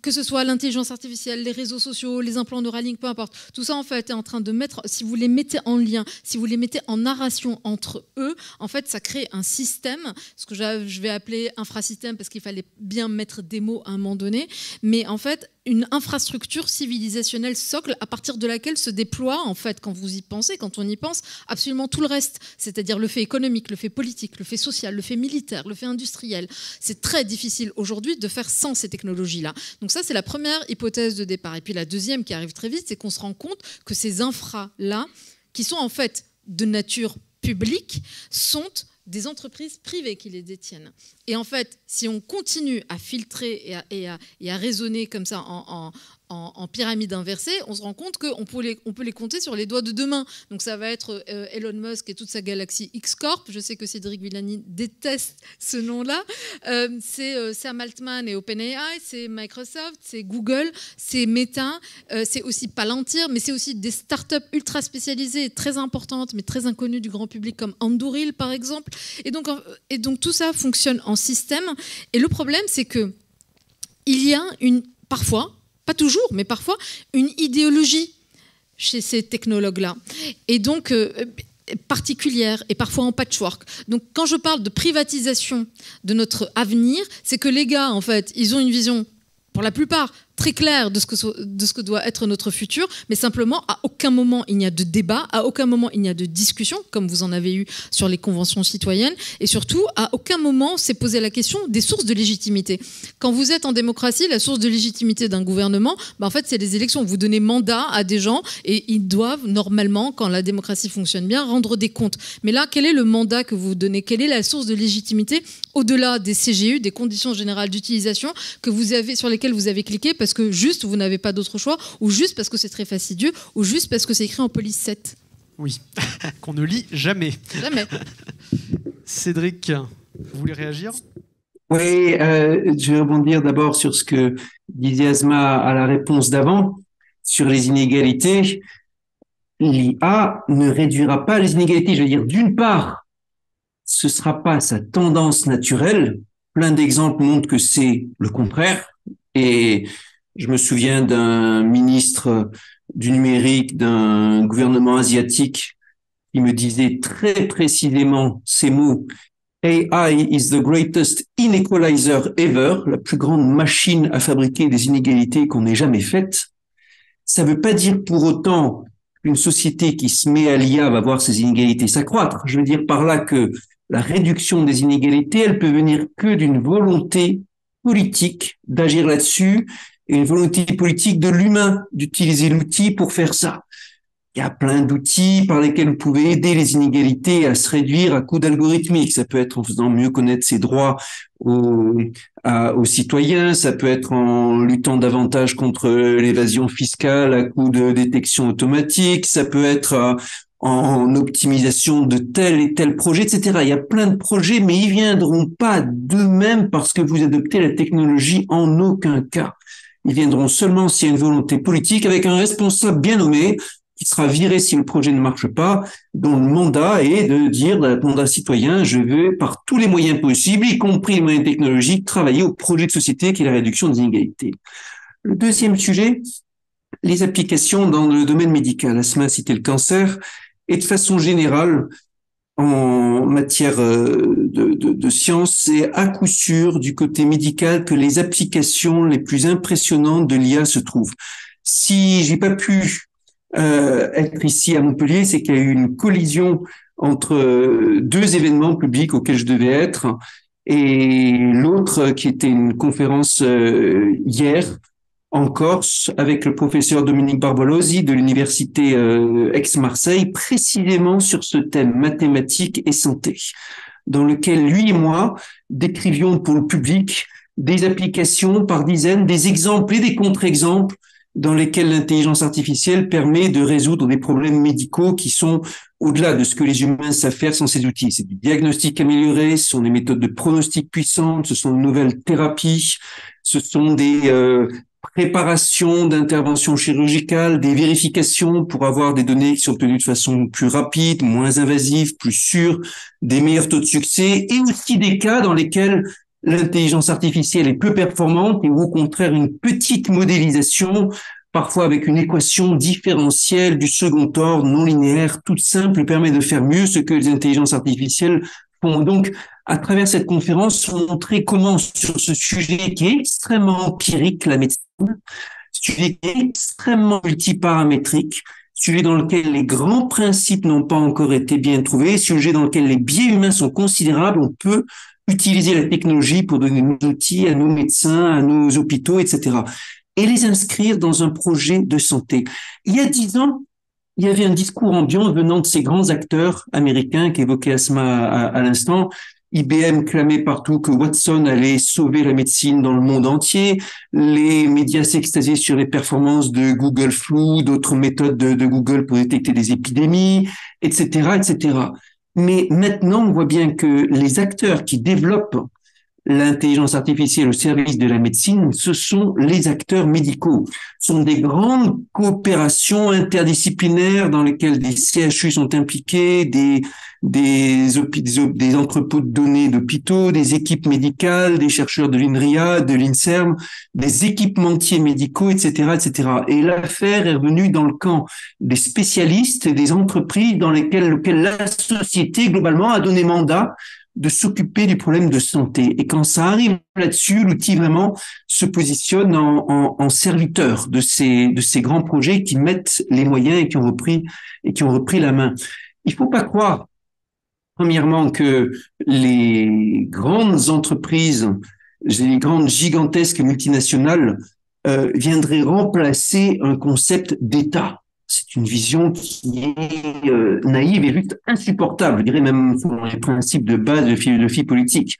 O: que ce soit l'intelligence artificielle, les réseaux sociaux, les implants Neuralink, peu importe, tout ça en fait est en train de mettre, si vous les mettez en lien, si vous les mettez en narration entre eux, en fait ça crée un système, ce que je vais appeler infrasystème parce qu'il fallait bien mettre des mots à un moment donné, mais en fait une infrastructure civilisationnelle socle à partir de laquelle se déploie, en fait, quand vous y pensez, quand on y pense, absolument tout le reste, c'est-à-dire le fait économique, le fait politique, le fait social, le fait militaire, le fait industriel. C'est très difficile aujourd'hui de faire sans ces technologies-là. Donc ça, c'est la première hypothèse de départ. Et puis la deuxième qui arrive très vite, c'est qu'on se rend compte que ces infras-là, qui sont en fait de nature publique, sont des entreprises privées qui les détiennent. Et en fait, si on continue à filtrer et à raisonner comme ça en pyramide inversée, on se rend compte qu'on peut les compter sur les doigts de deux mains. Donc ça va être Elon Musk et toute sa galaxie X-Corp. Je sais que Cédric Villani déteste ce nom-là. C'est Sam Altman et OpenAI, c'est Microsoft, c'est Google, c'est Meta, c'est aussi Palantir, mais c'est aussi des startups ultra spécialisées, très importantes, mais très inconnues du grand public, comme Anduril, par exemple. Et donc tout ça fonctionne en système. Et le problème, c'est que il y a parfois, pas toujours, mais parfois, une idéologie chez ces technologues-là. Et donc, particulière et parfois en patchwork. Donc, quand je parle de privatisation de notre avenir, c'est que les gars, en fait, ils ont une vision, pour la plupart, très claire de ce que doit être notre futur, mais simplement, à aucun moment il n'y a de débat, à aucun moment il n'y a de discussion, comme vous en avez eu sur les conventions citoyennes, et surtout, à aucun moment s'est posé la question des sources de légitimité. Quand vous êtes en démocratie, la source de légitimité d'un gouvernement, en fait, c'est les élections. Vous donnez mandat à des gens, et ils doivent, normalement, quand la démocratie fonctionne bien, rendre des comptes. Mais là, quel est le mandat que vous donnez? Quelle est la source de légitimité, au-delà des CGU, des conditions générales d'utilisation, sur lesquelles vous avez cliqué, parce que juste vous n'avez pas d'autre choix, ou juste parce que c'est très fastidieux, ou juste parce que c'est écrit en police 7.
Q: Oui, qu'on ne lit jamais.
O: Jamais.
Q: Cédric, vous voulez réagir?
P: Oui, je vais rebondir d'abord sur ce que disait Asma à la réponse d'avant, sur les inégalités. L'IA ne réduira pas les inégalités. Je veux dire, d'une part, ce ne sera pas sa tendance naturelle. Plein d'exemples montrent que c'est le contraire. Et je me souviens d'un ministre du numérique d'un gouvernement asiatique qui me disait très précisément ces mots: AI is the greatest inequalizer ever, la plus grande machine à fabriquer des inégalités qu'on ait jamais faites. Ça ne veut pas dire pour autant qu'une société qui se met à l'IA va voir ses inégalités s'accroître. Je veux dire par là que la réduction des inégalités, elle peut venir que d'une volonté politique d'agir là-dessus, et une volonté politique de l'humain d'utiliser l'outil pour faire ça. Il y a plein d'outils par lesquels vous pouvez aider les inégalités à se réduire à coup d'algorithmique. Ça peut être en faisant mieux connaître ses droits aux citoyens, ça peut être en luttant davantage contre l'évasion fiscale à coup de détection automatique, ça peut être en optimisation de tel et tel projet, etc. Il y a plein de projets, mais ils viendront pas d'eux-mêmes parce que vous adoptez la technologie, en aucun cas. Ils viendront seulement s'il y a une volonté politique avec un responsable bien nommé qui sera viré si le projet ne marche pas, dont le mandat est de dire, mandat citoyen, je veux par tous les moyens possibles, y compris les moyens technologiques, travailler au projet de société qui est la réduction des inégalités. Le deuxième sujet, les applications dans le domaine médical. Asma a cité le cancer, et de façon générale, en matière de science, c'est à coup sûr du côté médical que les applications les plus impressionnantes de l'IA se trouvent. Si j'ai pas pu être ici à Montpellier, c'est qu'il y a eu une collision entre deux événements publics auxquels je devais être, et l'autre qui était une conférence hier en Corse avec le professeur Dominique Barbolosi de l'université Aix-Marseille, précisément sur ce thème mathématiques et santé, dans lequel lui et moi décrivions pour le public des applications par dizaines, des exemples et des contre-exemples dans lesquels l'intelligence artificielle permet de résoudre des problèmes médicaux qui sont au-delà de ce que les humains savent faire sans ces outils. C'est du diagnostic amélioré, ce sont des méthodes de pronostic puissantes, ce sont de nouvelles thérapies, ce sont des préparations d'interventions chirurgicales, des vérifications pour avoir des données qui sont obtenues de façon plus rapide, moins invasive, plus sûre, des meilleurs taux de succès, et aussi des cas dans lesquels l'intelligence artificielle est peu performante et au contraire une petite modélisation, parfois avec une équation différentielle du second ordre non linéaire toute simple, permet de faire mieux ce que les intelligences artificielles font. Donc, à travers cette conférence, on montrait comment sur ce sujet qui est extrêmement empirique, la médecine, sujet qui est extrêmement multiparamétrique, sujet dans lequel les grands principes n'ont pas encore été bien trouvés, sujet dans lequel les biais humains sont considérables, on peut utiliser la technologie pour donner nos outils à nos médecins, à nos hôpitaux, etc. Et les inscrire dans un projet de santé. Il y a 10 ans, il y avait un discours ambiant venant de ces grands acteurs américains qu'évoquait Asma à l'instant. IBM clamait partout que Watson allait sauver la médecine dans le monde entier. Les médias s'extasiaient sur les performances de Google Flu, d'autres méthodes de Google pour détecter des épidémies, etc., etc. Mais maintenant, on voit bien que les acteurs qui développent l'intelligence artificielle au service de la médecine, ce sont les acteurs médicaux. Ce sont des grandes coopérations interdisciplinaires dans lesquelles des CHU sont impliqués, des entrepôts de données d'hôpitaux, des équipes médicales, des chercheurs de l'INRIA, de l'INSERM, des équipementiers médicaux, etc., etc. Et l'affaire est revenue dans le camp des spécialistes et des entreprises dans lesquelles la société, globalement, a donné mandat de s'occuper du problème de santé. Et quand ça arrive là-dessus, l'outil vraiment se positionne en serviteur de ces grands projets qui mettent les moyens et qui ont repris la main. Il faut pas croire, premièrement, que les grandes entreprises, les grandes gigantesques multinationales viendraient remplacer un concept d'État. C'est une vision qui est naïve et juste insupportable, je dirais même selon les principes de base de philosophie politique.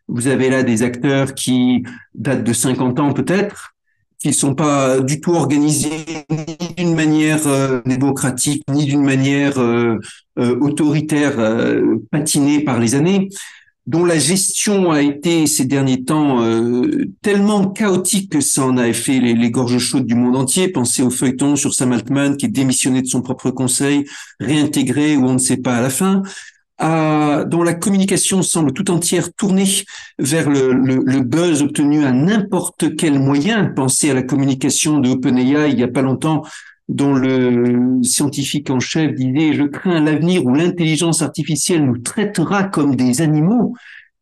P: Vous avez là des acteurs qui datent de 50 ans peut-être, qui ne sont pas du tout organisés ni d'une manière démocratique, ni d'une manière autoritaire, patinée par les années, dont la gestion a été ces derniers temps tellement chaotique que ça en a fait les gorges chaudes du monde entier. Pensez au feuilleton sur Sam Altman qui est démissionné de son propre conseil, réintégré ou on ne sait pas à la fin. dont la communication semble tout entière tournée vers le buzz obtenu à n'importe quel moyen. Pensez à la communication de OpenAI il n'y a pas longtemps, dont le scientifique en chef disait « Je crains l'avenir où l'intelligence artificielle nous traitera comme des animaux ».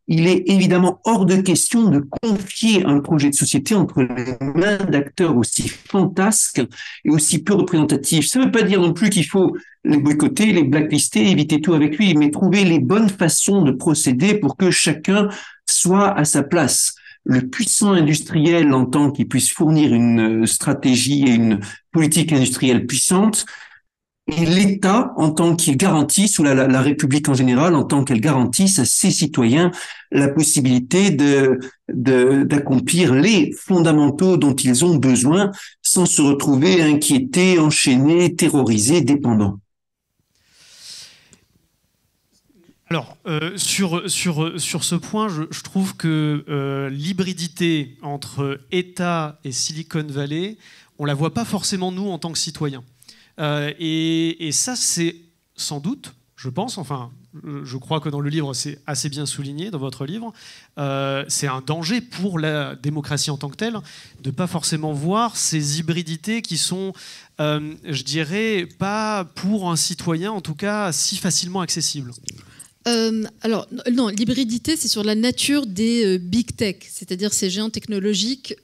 P: Il est évidemment hors de question de confier un projet de société entre les mains d'acteurs aussi fantasques et aussi peu représentatifs. Ça ne veut pas dire non plus qu'il faut les boycotter, les blacklister, éviter tout avec lui, mais trouver les bonnes façons de procéder pour que chacun soit à sa place. Le puissant industriel entend qu'il puisse fournir une stratégie et une politique industrielle puissante, et l'État, en tant qu'il garantisse, ou la République en général, en tant qu'elle garantisse à ses citoyens la possibilité d'accomplir les fondamentaux dont ils ont besoin sans se retrouver inquiétés, enchaînés, terrorisés, dépendants.
Q: Alors, sur ce point, je trouve que l'hybridité entre État et Silicon Valley, on ne la voit pas forcément nous en tant que citoyens. Et ça, c'est sans doute, je pense, enfin, je crois que dans le livre, c'est assez bien souligné, dans votre livre, c'est un danger pour la démocratie en tant que telle, de ne pas forcément voir ces hybridités qui sont, je dirais, pas pour un citoyen, en tout cas, si facilement accessibles.
O: Alors, non, l'hybridité, c'est sur la nature des big tech, c'est-à-dire ces géants technologiques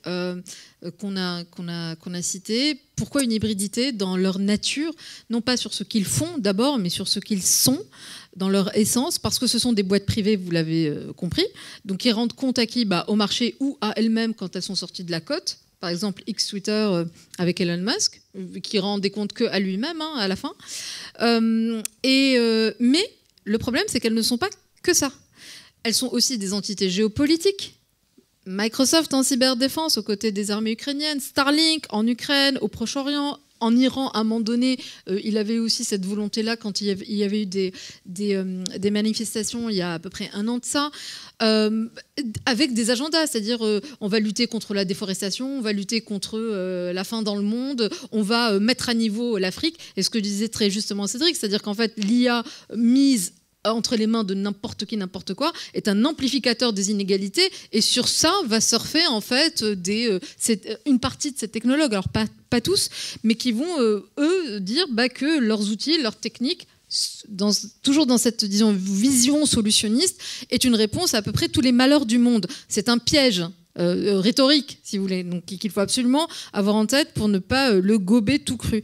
O: qu'on a cités. Pourquoi une hybridité dans leur nature? Non pas sur ce qu'ils font d'abord, mais sur ce qu'ils sont dans leur essence, parce que ce sont des boîtes privées, vous l'avez compris, donc ils rendent compte à qui? Au marché ou à elles-mêmes quand elles sont sorties de la cote. Par exemple, X Twitter avec Elon Musk, qui rend des comptes qu'à lui-même à la fin. Mais le problème, c'est qu'elles ne sont pas que ça. Elles sont aussi des entités géopolitiques. Microsoft en cyberdéfense aux côtés des armées ukrainiennes, Starlink en Ukraine, au Proche-Orient, en Iran, à un moment donné, il avait aussi cette volonté-là quand il y avait eu des manifestations il y a à peu près un an de ça, avec des agendas, c'est-à-dire on va lutter contre la déforestation, on va lutter contre la faim dans le monde, on va mettre à niveau l'Afrique. Et ce que disait très justement Cédric, c'est-à-dire qu'en fait, l'IA mise entre les mains de n'importe qui, n'importe quoi, est un amplificateur des inégalités, et sur ça va surfer en fait une partie de ces technologues, alors pas tous, mais qui vont eux dire que leurs outils, leurs techniques, toujours dans cette vision solutionniste, est une réponse à peu près tous les malheurs du monde. C'est un piège rhétorique, si vous voulez, donc qu'il faut absolument avoir en tête pour ne pas le gober tout cru.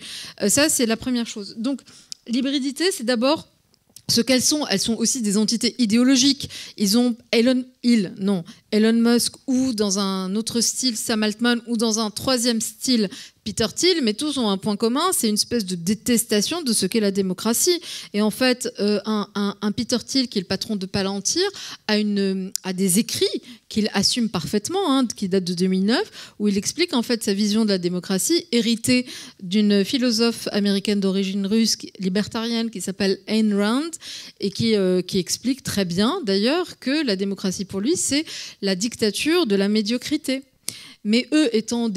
O: Ça, c'est la première chose. Donc l'hybridité, c'est d'abord ce qu'elles sont. Elles sont aussi des entités idéologiques. Ils ont Elon Musk, ou dans un autre style Sam Altman, ou dans un troisième style Peter Thiel, mais tous ont un point commun, c'est une espèce de détestation de ce qu'est la démocratie. Et en fait, un Peter Thiel, qui est le patron de Palantir, a des écrits qu'il assume parfaitement, qui datent de 2009, où il explique en fait sa vision de la démocratie, héritée d'une philosophe américaine d'origine russe, libertarienne, qui s'appelle Ayn Rand, et qui explique très bien, d'ailleurs, que la démocratie pour lui, c'est la dictature de la médiocrité. Mais eux étant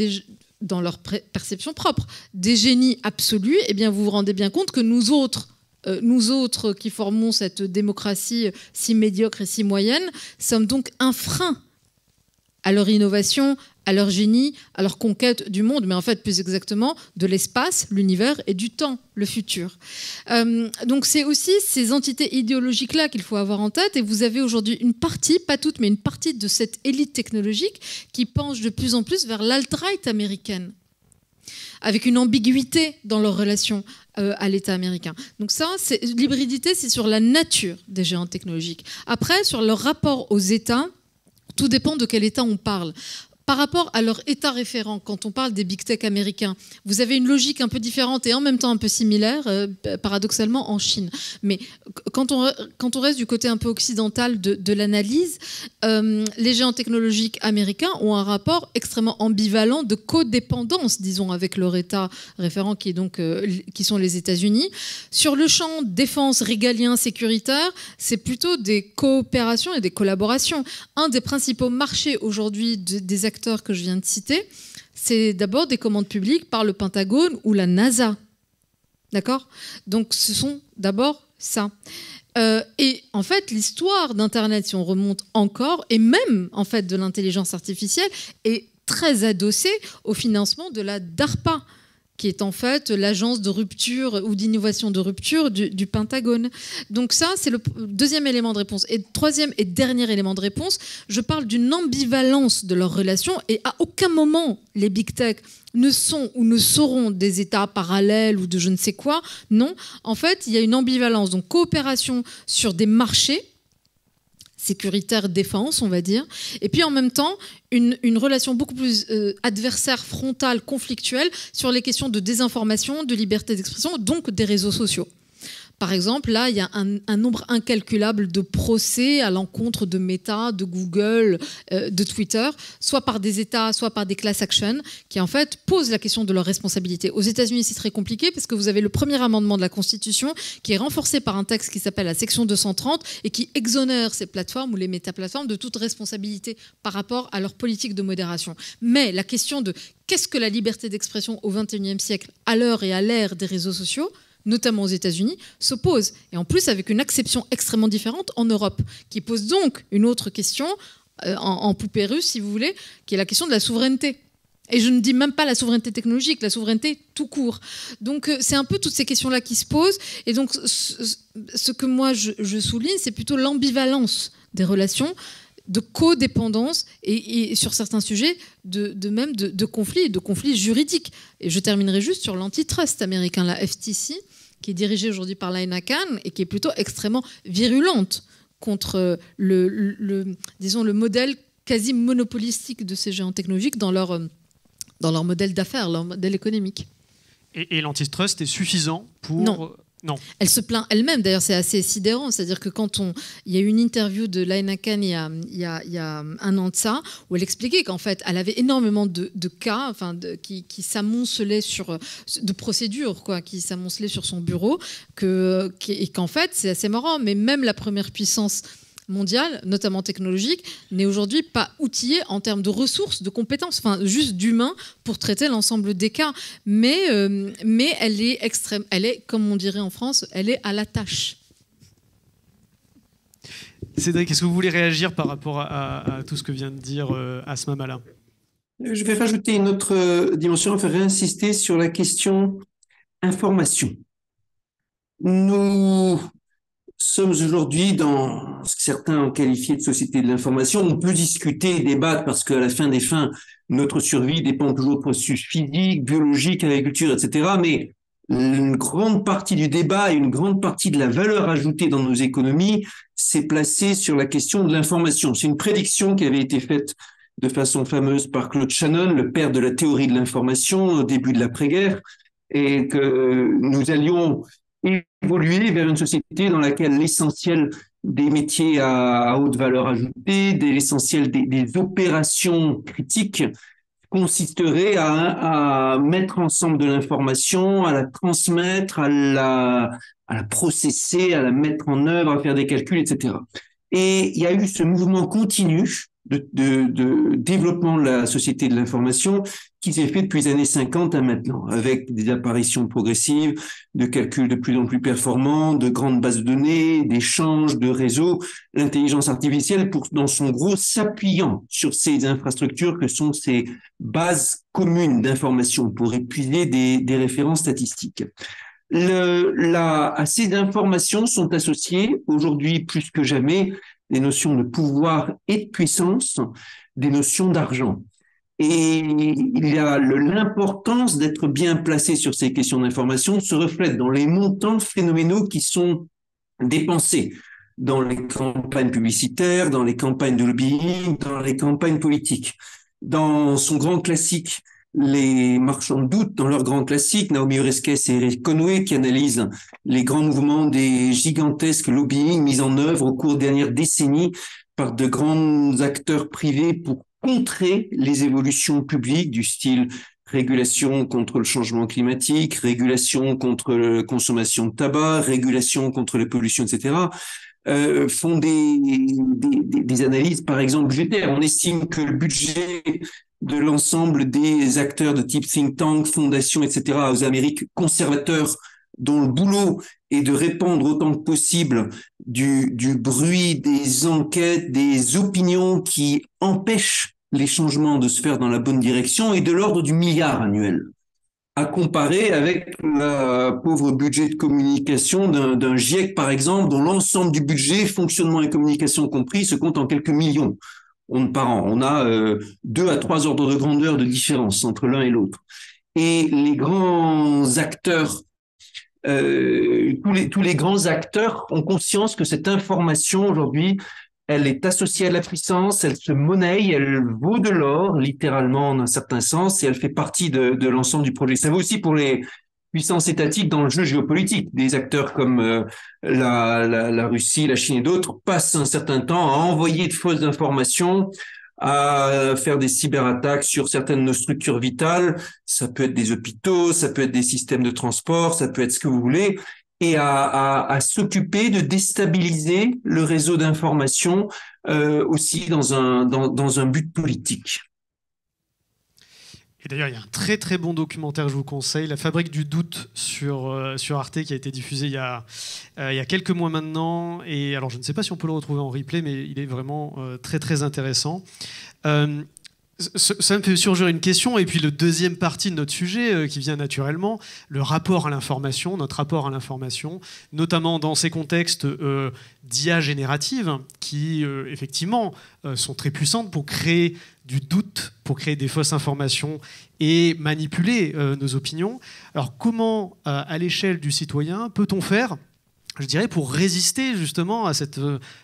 O: dans leur perception propre, des génies absolus, eh bien vous vous rendez bien compte que nous autres qui formons cette démocratie si médiocre et si moyenne, sommes donc un frein à leur innovation, à leur génie, à leur conquête du monde, mais en fait plus exactement de l'espace, l'univers et du temps, le futur. Donc c'est aussi ces entités idéologiques-là qu'il faut avoir en tête, et vous avez aujourd'hui une partie, pas toute, mais une partie de cette élite technologique qui penche de plus en plus vers l'alt-right américaine, avec une ambiguïté dans leur relation à l'État américain. Donc ça, l'hybridité, c'est sur la nature des géants technologiques. Après, sur leur rapport aux États, tout dépend de quel État on parle. Par rapport à leur État référent, quand on parle des big tech américains, vous avez une logique un peu différente et en même temps un peu similaire, paradoxalement, en Chine. Mais quand on reste du côté un peu occidental de l'analyse, les géants technologiques américains ont un rapport extrêmement ambivalent de codépendance, disons, avec leur État référent, qui sont les États-Unis. Sur le champ défense régalien sécuritaire, c'est plutôt des coopérations et des collaborations. Un des principaux marchés aujourd'hui des acteurs que je viens de citer, c'est d'abord des commandes publiques par le Pentagone ou la NASA. D'accord ? Donc ce sont d'abord ça. Et en fait, l'histoire d'Internet, si on remonte encore, et même en fait de l'intelligence artificielle, est très adossée au financement de la DARPA, qui est en fait l'agence de rupture ou d'innovation de rupture du Pentagone. Donc ça, c'est le deuxième élément de réponse. Et troisième et dernier élément de réponse, je parle d'une ambivalence de leurs relations, et à aucun moment les big tech ne sont ou ne seront des États parallèles ou de je ne sais quoi. Non, en fait, il y a une ambivalence, donc coopération sur des marchés, sécuritaire défense, on va dire, et puis en même temps une relation beaucoup plus adversaire, frontale, conflictuelle sur les questions de désinformation, de liberté d'expression, donc des réseaux sociaux. Par exemple, là, il y a un nombre incalculable de procès à l'encontre de Meta, de Google, de Twitter, soit par des États, soit par des class actions, qui en fait posent la question de leur responsabilité. Aux États-Unis, c'est très compliqué parce que vous avez le premier amendement de la Constitution qui est renforcé par un texte qui s'appelle la section 230 et qui exonère ces plateformes ou les métaplateformes de toute responsabilité par rapport à leur politique de modération. Mais la question de qu'est-ce que la liberté d'expression au XXIe siècle, à l'heure et à l'ère des réseaux sociaux, notamment aux États-Unis, se pose. Et en plus, avec une acception extrêmement différente en Europe, qui pose donc une autre question, en poupée russe, si vous voulez, qui est la question de la souveraineté. Et je ne dis même pas la souveraineté technologique, la souveraineté tout court. Donc, c'est un peu toutes ces questions-là qui se posent. Et donc, ce que moi, je souligne, c'est plutôt l'ambivalence des relations, de codépendance et sur certains sujets de conflits juridiques. Et je terminerai juste sur l'antitrust américain, la FTC, qui est dirigée aujourd'hui par Lina Khan et qui est plutôt extrêmement virulente contre disons, le modèle quasi monopolistique de ces géants technologiques dans leur modèle d'affaires, leur modèle économique.
Q: Et l'antitrust est suffisant pour... Non.
O: Elle se plaint elle-même, d'ailleurs c'est assez sidérant, c'est-à-dire que il y a eu une interview de Lina Khan il y a un an de ça, où elle expliquait qu'en fait elle avait énormément de cas qui s'amoncelaient de procédures qui s'amoncelaient sur son bureau, et qu'en fait c'est assez marrant, mais même la première puissance mondiale, notamment technologique, n'est aujourd'hui pas outillée en termes de ressources, de compétences, juste d'humains pour traiter l'ensemble des cas. Mais elle est extrême, elle est, comme on dirait en France, elle est à la tâche.
Q: Cédric, est-ce que vous voulez réagir par rapport à tout ce que vient de dire Asma Mala ?
P: Je vais rajouter une autre dimension, enfin réinsister sur la question information. Nous sommes aujourd'hui dans ce que certains ont qualifié de société de l'information. On peut discuter, débattre, parce qu'à la fin des fins, notre survie dépend toujours de processus physiques, biologiques, agriculture, etc. Mais une grande partie du débat et une grande partie de la valeur ajoutée dans nos économies s'est placée sur la question de l'information. C'est une prédiction qui avait été faite de façon fameuse par Claude Shannon, le père de la théorie de l'information au début de l'après-guerre, et que nous allions évoluer vers une société dans laquelle l'essentiel des métiers à haute valeur ajoutée, l'essentiel des opérations critiques consisterait à mettre ensemble de l'information, à la transmettre, à la processer, à la mettre en œuvre, à faire des calculs, etc. Et il y a eu ce mouvement continu de développement de la société de l'information qui s'est fait depuis les années 50 à maintenant, avec des apparitions progressives, de calculs de plus en plus performants, de grandes bases de données, d'échanges, de réseaux, l'intelligence artificielle dans son gros s'appuyant sur ces infrastructures que sont ces bases communes d'information pour épuiser des références statistiques. À ces informations sont associées aujourd'hui plus que jamais des notions de pouvoir et de puissance, des notions d'argent. Et il y a l'importance d'être bien placé sur ces questions d'information se reflète dans les montants phénoménaux qui sont dépensés dans les campagnes publicitaires, dans les campagnes de lobbying, dans les campagnes politiques. Dans son grand classique, Les marchands de doute, dans leur grand classique, Naomi Oreskes et Eric Conway, qui analysent les grands mouvements des gigantesques lobbying mis en œuvre au cours des dernières décennies par de grands acteurs privés pour contrer les évolutions publiques du style régulation contre le changement climatique, régulation contre la consommation de tabac, régulation contre les pollutions, etc., font des analyses, par exemple, budgétaires. On estime que le budget de l'ensemble des acteurs de type think tank, fondations, etc., aux Amériques conservateurs dont le boulot est de répandre autant que possible du bruit, des enquêtes, des opinions qui empêchent les changements de se faire dans la bonne direction, est de l'ordre du milliard annuel, à comparer avec le pauvre budget de communication d'un GIEC, par exemple, dont l'ensemble du budget, fonctionnement et communication compris, se compte en quelques millions par an. On a 2 à 3 ordres de grandeur de différence entre l'un et l'autre. Et les grands acteurs, tous les grands acteurs ont conscience que cette information, aujourd'hui, elle est associée à la puissance, elle se monnaie, elle vaut de l'or, littéralement, en un certain sens, et elle fait partie de l'ensemble du projet. Ça vaut aussi pour les puissances étatiques dans le jeu géopolitique. Des acteurs comme la Russie, la Chine et d'autres passent un certain temps à envoyer de fausses informations, à faire des cyberattaques sur certaines de nos structures vitales. Ça peut être des hôpitaux, ça peut être des systèmes de transport, ça peut être ce que vous voulez, et à s'occuper de déstabiliser le réseau d'information aussi dans un but politique.
Q: Et d'ailleurs, il y a un très très bon documentaire, je vous conseille, La Fabrique du doute sur Arte, qui a été diffusé il y a quelques mois maintenant. Et alors, je ne sais pas si on peut le retrouver en replay, mais il est vraiment très très intéressant. Ça me fait surgir une question, et puis le deuxième partie de notre sujet qui vient naturellement, le rapport à l'information, notre rapport à l'information, notamment dans ces contextes d'IA générative qui effectivement sont très puissantes pour créer du doute, pour créer des fausses informations et manipuler nos opinions. Alors comment, à l'échelle du citoyen, peut-on faire, je dirais, pour résister justement à cette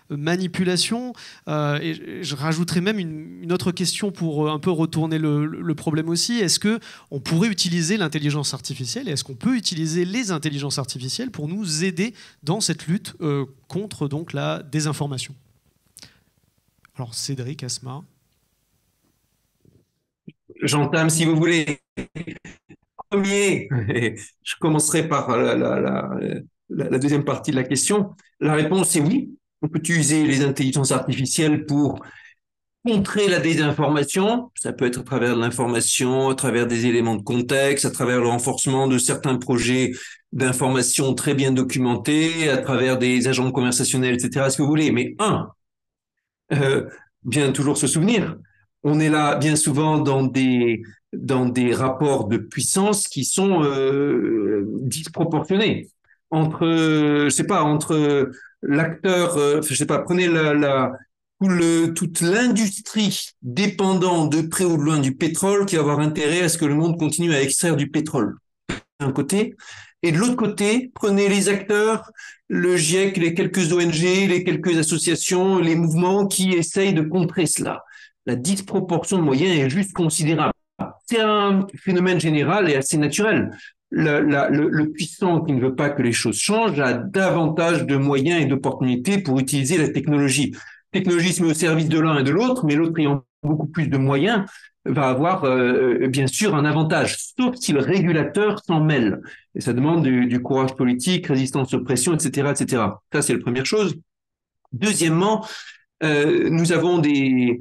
Q: manipulation? Et je rajouterais même une autre question pour un peu retourner le problème aussi. Est-ce qu'on pourrait utiliser l'intelligence artificielle, et est-ce qu'on peut utiliser les intelligences artificielles pour nous aider dans cette lutte contre donc la désinformation? Alors Cédric, Asma.
P: J'entame si vous voulez. Premier, je commencerai par la deuxième partie de la question. La réponse est oui. On peut utiliser les intelligences artificielles pour contrer la désinformation. Ça peut être à travers de l'information, à travers des éléments de contexte, à travers le renforcement de certains projets d'information très bien documentés, à travers des agents conversationnels, etc. Ce que vous voulez. Mais bien toujours se souvenir, on est là bien souvent dans des rapports de puissance qui sont disproportionnés. Entre l'acteur, prenez toute l'industrie dépendant de près ou de loin du pétrole qui va avoir intérêt à ce que le monde continue à extraire du pétrole, d'un côté. Et de l'autre côté, prenez les acteurs, le GIEC, les quelques ONG, les quelques associations, les mouvements qui essayent de contrer cela. La disproportion de moyens est juste considérable. C'est un phénomène général et assez naturel. Le puissant qui ne veut pas que les choses changent a davantage de moyens et d'opportunités pour utiliser la technologie. La technologie se met au service de l'un et de l'autre, mais l'autre ayant beaucoup plus de moyens va avoir bien sûr un avantage, sauf si le régulateur s'en mêle. Et ça demande du courage politique, résistance aux pressions, etc., etc. Ça, c'est la première chose. Deuxièmement, nous avons des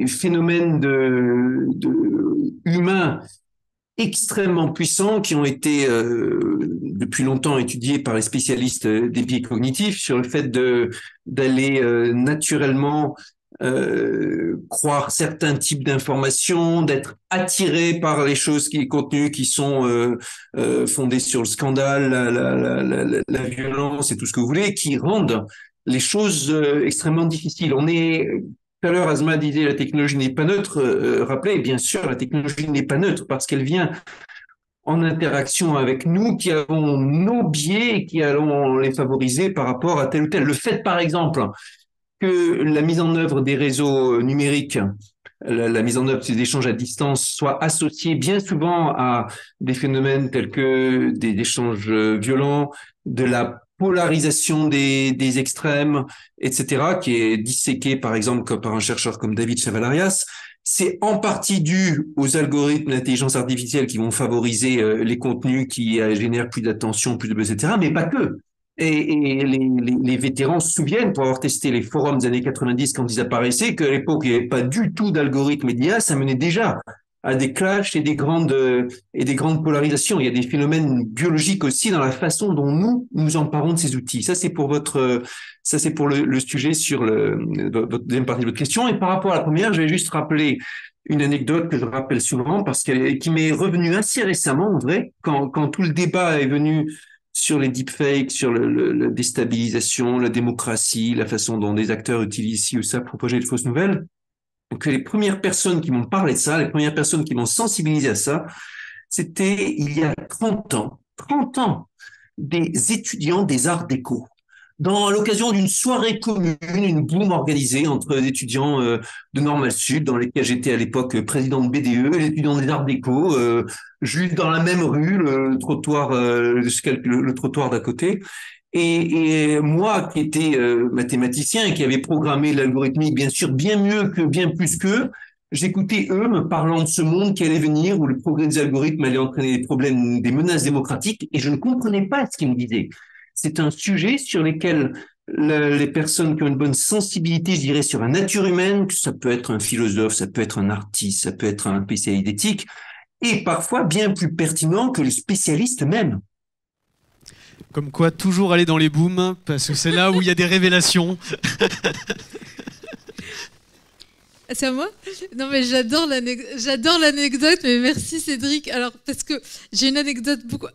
P: phénomènes humains extrêmement puissants qui ont été depuis longtemps étudiés par les spécialistes des biais cognitifs sur le fait d'aller naturellement croire certains types d'informations, d'être attiré par les contenus qui sont fondés sur le scandale, la violence et tout ce que vous voulez, qui rendent les choses extrêmement difficiles. Tout à l'heure, Asma disait la technologie n'est pas neutre. Rappelez, bien sûr, la technologie n'est pas neutre parce qu'elle vient en interaction avec nous qui avons nos biais et qui allons les favoriser par rapport à tel ou tel. Le fait, par exemple, que la mise en œuvre des réseaux numériques, la mise en œuvre des échanges à distance soit associée bien souvent à des phénomènes tels que des échanges violents, de la polarisation des extrêmes, etc., qui est disséqué par exemple par un chercheur comme David Chavalarias, c'est en partie dû aux algorithmes d'intelligence artificielle qui vont favoriser les contenus qui génèrent plus d'attention, plus de buzz, etc., mais pas que. Et les vétérans se souviennent, pour avoir testé les forums des années 90 quand ils apparaissaient, qu'à l'époque, il n'y avait pas du tout d'algorithme et d'IA, ça menait déjà à des clashs et des grandes polarisations. Il y a des phénomènes biologiques aussi dans la façon dont nous emparons de ces outils. Ça, c'est pour le sujet sur votre deuxième partie de votre question. Et par rapport à la première, je vais juste rappeler une anecdote que je rappelle souvent qui m'est revenue assez récemment, en vrai, quand tout le débat est venu sur les deepfakes, sur la déstabilisation, la démocratie, la façon dont des acteurs utilisent ci ou ça pour propager de fausses nouvelles, que les premières personnes qui m'ont parlé de ça, les premières personnes qui m'ont sensibilisé à ça, c'était il y a 30 ans, des étudiants des arts déco. À l'occasion d'une soirée commune, une boom organisée entre des étudiants de Normal Sud, dans lesquels j'étais à l'époque président de BDE, et les étudiants des arts déco, juste dans la même rue, le trottoir d'à côté. Et moi, qui étais mathématicien et qui avait programmé l'algorithmique, bien sûr, bien plus qu'eux, j'écoutais eux me parlant de ce monde qui allait venir, où le progrès des algorithmes allait entraîner des problèmes, des menaces démocratiques, et je ne comprenais pas ce qu'ils me disaient. C'est un sujet sur lequel les personnes qui ont une bonne sensibilité, je dirais, sur la nature humaine, ça peut être un philosophe, ça peut être un artiste, ça peut être un spécialiste d'éthique, et parfois bien plus pertinent que le spécialiste même.
Q: Comme quoi, toujours aller dans les booms, parce que c'est là où il y a des révélations.
O: C'est à moi? Non, mais j'adore l'anecdote, mais merci Cédric. Alors, parce que j'ai une anecdote beaucoup...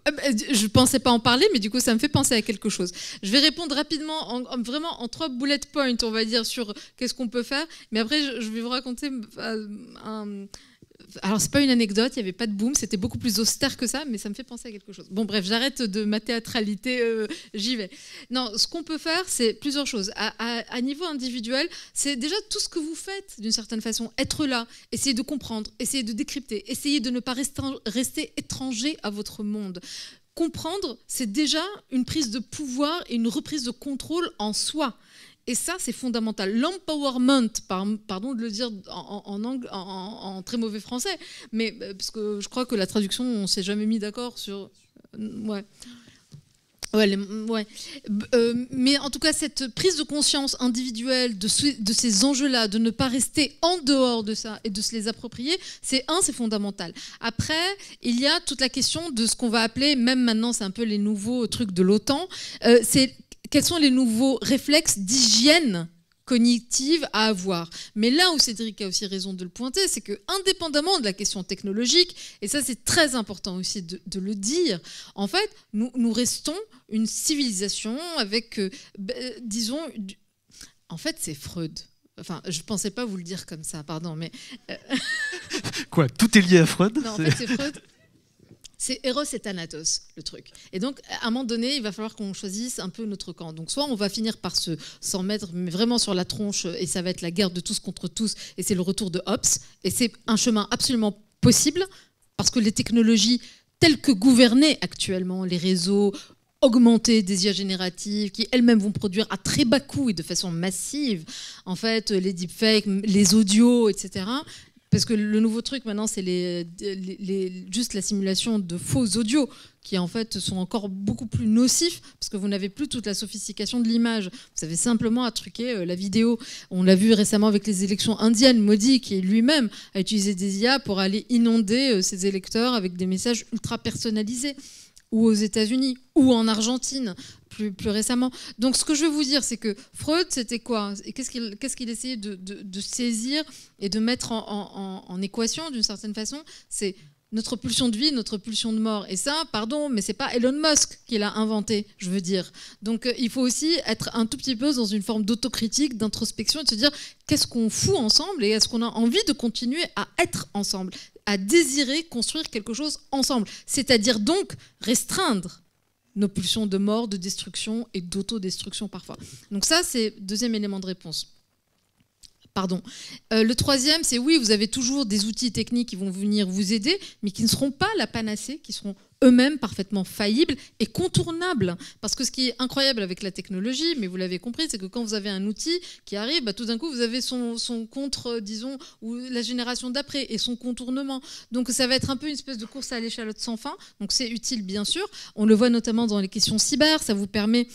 O: Je pensais pas en parler, mais du coup, ça me fait penser à quelque chose. Je vais répondre rapidement, vraiment en 3 bullet points, on va dire, sur qu'est-ce qu'on peut faire. Mais après, je vais vous raconter alors, c'est pas une anecdote, il n'y avait pas de boom, c'était beaucoup plus austère que ça, mais ça me fait penser à quelque chose. Bon, bref, j'arrête de ma théâtralité, j'y vais. Non, ce qu'on peut faire, c'est plusieurs choses. À niveau individuel, c'est déjà tout ce que vous faites, d'une certaine façon. Être là, essayer de comprendre, essayer de décrypter, essayer de ne pas rester étranger à votre monde. Comprendre, c'est déjà une prise de pouvoir et une reprise de contrôle en soi. Et ça, c'est fondamental. L'empowerment, pardon de le dire en très mauvais français, mais parce que je crois que la traduction, on ne s'est jamais mis d'accord sur... Ouais. Mais en tout cas, cette prise de conscience individuelle de ces enjeux-là, de ne pas rester en dehors de ça et de se les approprier, c'est fondamental. Après, il y a toute la question de ce qu'on va appeler, même maintenant, c'est un peu les nouveaux trucs de l'OTAN, c'est quels sont les nouveaux réflexes d'hygiène cognitive à avoir. Mais là où Cédric a aussi raison de le pointer, c'est que indépendamment de la question technologique, et ça c'est très important aussi de le dire, en fait, nous restons une civilisation avec, disons, en fait c'est Freud. Enfin, je ne pensais pas vous le dire comme ça, pardon, mais...
Q: Quoi, tout est lié à Freud?
O: Non, en fait c'est Freud. C'est Eros et Thanatos, le truc. Et donc, à un moment donné, il va falloir qu'on choisisse un peu notre camp. Donc, soit on va finir par s'en mettre mais vraiment sur la tronche, et ça va être la guerre de tous contre tous, et c'est le retour de Hobbes. Et c'est un chemin absolument possible, parce que les technologies telles que gouvernées actuellement, les réseaux augmentés des IA génératives, qui elles-mêmes vont produire à très bas coût et de façon massive, en fait, les deepfakes, les audios, etc., parce que le nouveau truc maintenant, c'est juste la simulation de faux audios qui en fait sont encore beaucoup plus nocifs parce que vous n'avez plus toute la sophistication de l'image. Vous avez simplement à truquer la vidéo. On l'a vu récemment avec les élections indiennes. Modi, qui lui-même a utilisé des IA pour aller inonder ses électeurs avec des messages ultra personnalisés. Ou aux États-Unis, ou en Argentine, plus récemment. Donc ce que je veux vous dire, c'est que Freud, c'était quoi? Et qu'est-ce qu'il essayait de saisir et de mettre en équation, d'une certaine façon? C'est notre pulsion de vie, notre pulsion de mort. Et ça, pardon, mais c'est pas Elon Musk qui l'a inventé, je veux dire. Donc il faut aussi être un tout petit peu dans une forme d'autocritique, d'introspection, et de se dire qu'est-ce qu'on fout ensemble et est-ce qu'on a envie de continuer à être ensemble, à désirer construire quelque chose ensemble. C'est-à-dire donc restreindre nos pulsions de mort, de destruction et d'autodestruction parfois. Donc ça, c'est le deuxième élément de réponse. Pardon. Le troisième, c'est oui, vous avez toujours des outils techniques qui vont venir vous aider, mais qui ne seront pas la panacée, qui seront eux-mêmes parfaitement faillibles et contournables. Parce que ce qui est incroyable avec la technologie, mais vous l'avez compris, c'est que quand vous avez un outil qui arrive, tout d'un coup, vous avez son contre, disons, ou la génération d'après et son contournement. Donc ça va être un peu une espèce de course à l'échalote sans fin. Donc c'est utile, bien sûr. On le voit notamment dans les questions cyber, ça vous permet...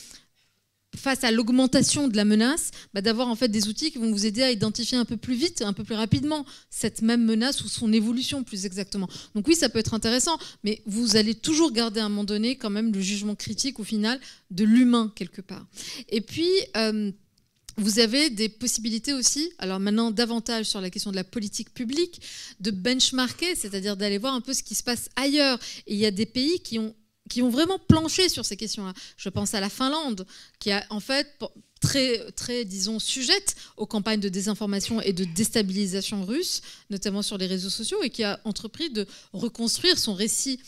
O: face à l'augmentation de la menace, d'avoir en fait des outils qui vont vous aider à identifier un peu plus vite, un peu plus rapidement cette même menace ou son évolution plus exactement. Donc oui, ça peut être intéressant, mais vous allez toujours garder à un moment donné quand même le jugement critique au final de l'humain quelque part. Et puis vous avez des possibilités aussi, alors maintenant davantage sur la question de la politique publique, de benchmarker, c'est-à-dire d'aller voir un peu ce qui se passe ailleurs. Et il y a des pays qui ont vraiment planché sur ces questions-là. Je pense à la Finlande, qui a en fait très, disons, sujette aux campagnes de désinformation et de déstabilisation russe, notamment sur les réseaux sociaux, et qui a entrepris de reconstruire son récit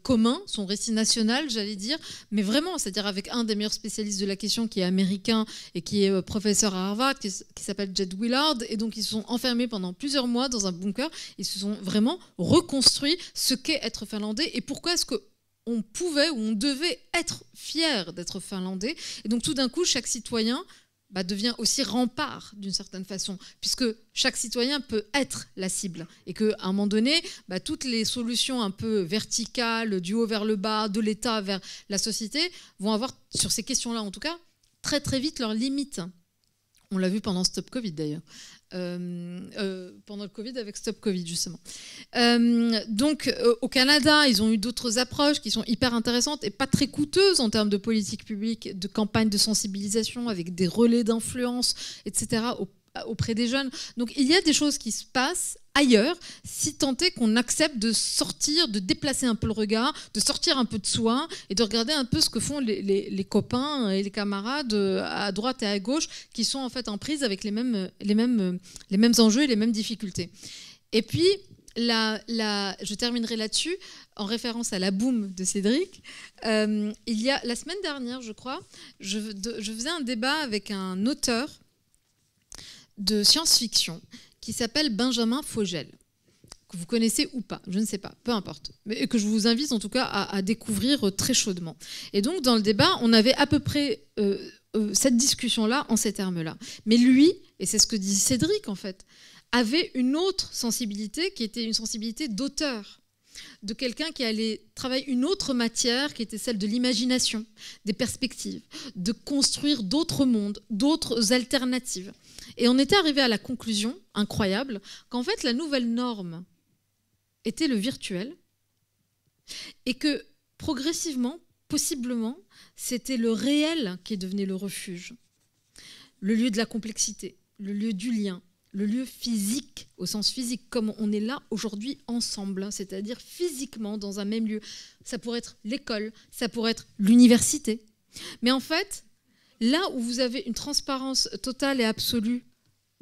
O: commun, son récit national, j'allais dire, mais vraiment, c'est-à-dire avec un des meilleurs spécialistes de la question qui est américain et qui est professeur à Harvard, qui s'appelle Jed Willard, et donc ils se sont enfermés pendant plusieurs mois dans un bunker, ils se sont vraiment reconstruits ce qu'est être finlandais et pourquoi est-ce qu'on pouvait ou on devait être fier d'être finlandais. Et donc tout d'un coup, chaque citoyen devient aussi rempart d'une certaine façon, puisque chaque citoyen peut être la cible et qu'à un moment donné, toutes les solutions un peu verticales, du haut vers le bas, de l'État vers la société, vont avoir, sur ces questions-là en tout cas, très très vite leurs limites. On l'a vu pendant Stop Covid d'ailleurs. Pendant le Covid avec Stop Covid justement. Donc au Canada, ils ont eu d'autres approches qui sont hyper intéressantes et pas très coûteuses en termes de politique publique, de campagne de sensibilisation avec des relais d'influence, etc. auprès des jeunes. Donc il y a des choses qui se passent ailleurs, si tant est qu'on accepte de sortir, de déplacer un peu le regard, de sortir un peu de soi et de regarder un peu ce que font les copains et les camarades à droite et à gauche qui sont en fait en prise avec les mêmes enjeux et les mêmes difficultés. Et puis, je terminerai là-dessus en référence à la boum de Cédric. Il y a la semaine dernière, je crois, je faisais un débat avec un auteur de science-fiction qui s'appelle Benjamin Fogel, que vous connaissez ou pas, je ne sais pas, peu importe, mais que je vous invite en tout cas à découvrir très chaudement. Et donc dans le débat, on avait à peu près cette discussion-là en ces termes-là. Mais lui, et c'est ce que dit Cédric en fait, avait une autre sensibilité qui était une sensibilité d'auteur, de quelqu'un qui allait travailler une autre matière qui était celle de l'imagination, des perspectives, de construire d'autres mondes, d'autres alternatives. Et on était arrivé à la conclusion, incroyable, qu'en fait la nouvelle norme était le virtuel et que progressivement, possiblement, c'était le réel qui devenait le refuge, le lieu de la complexité, le lieu du lien, le lieu physique, au sens physique, comme on est là aujourd'hui ensemble, c'est-à-dire physiquement dans un même lieu. Ça pourrait être l'école, ça pourrait être l'université. Mais en fait, là où vous avez une transparence totale et absolue,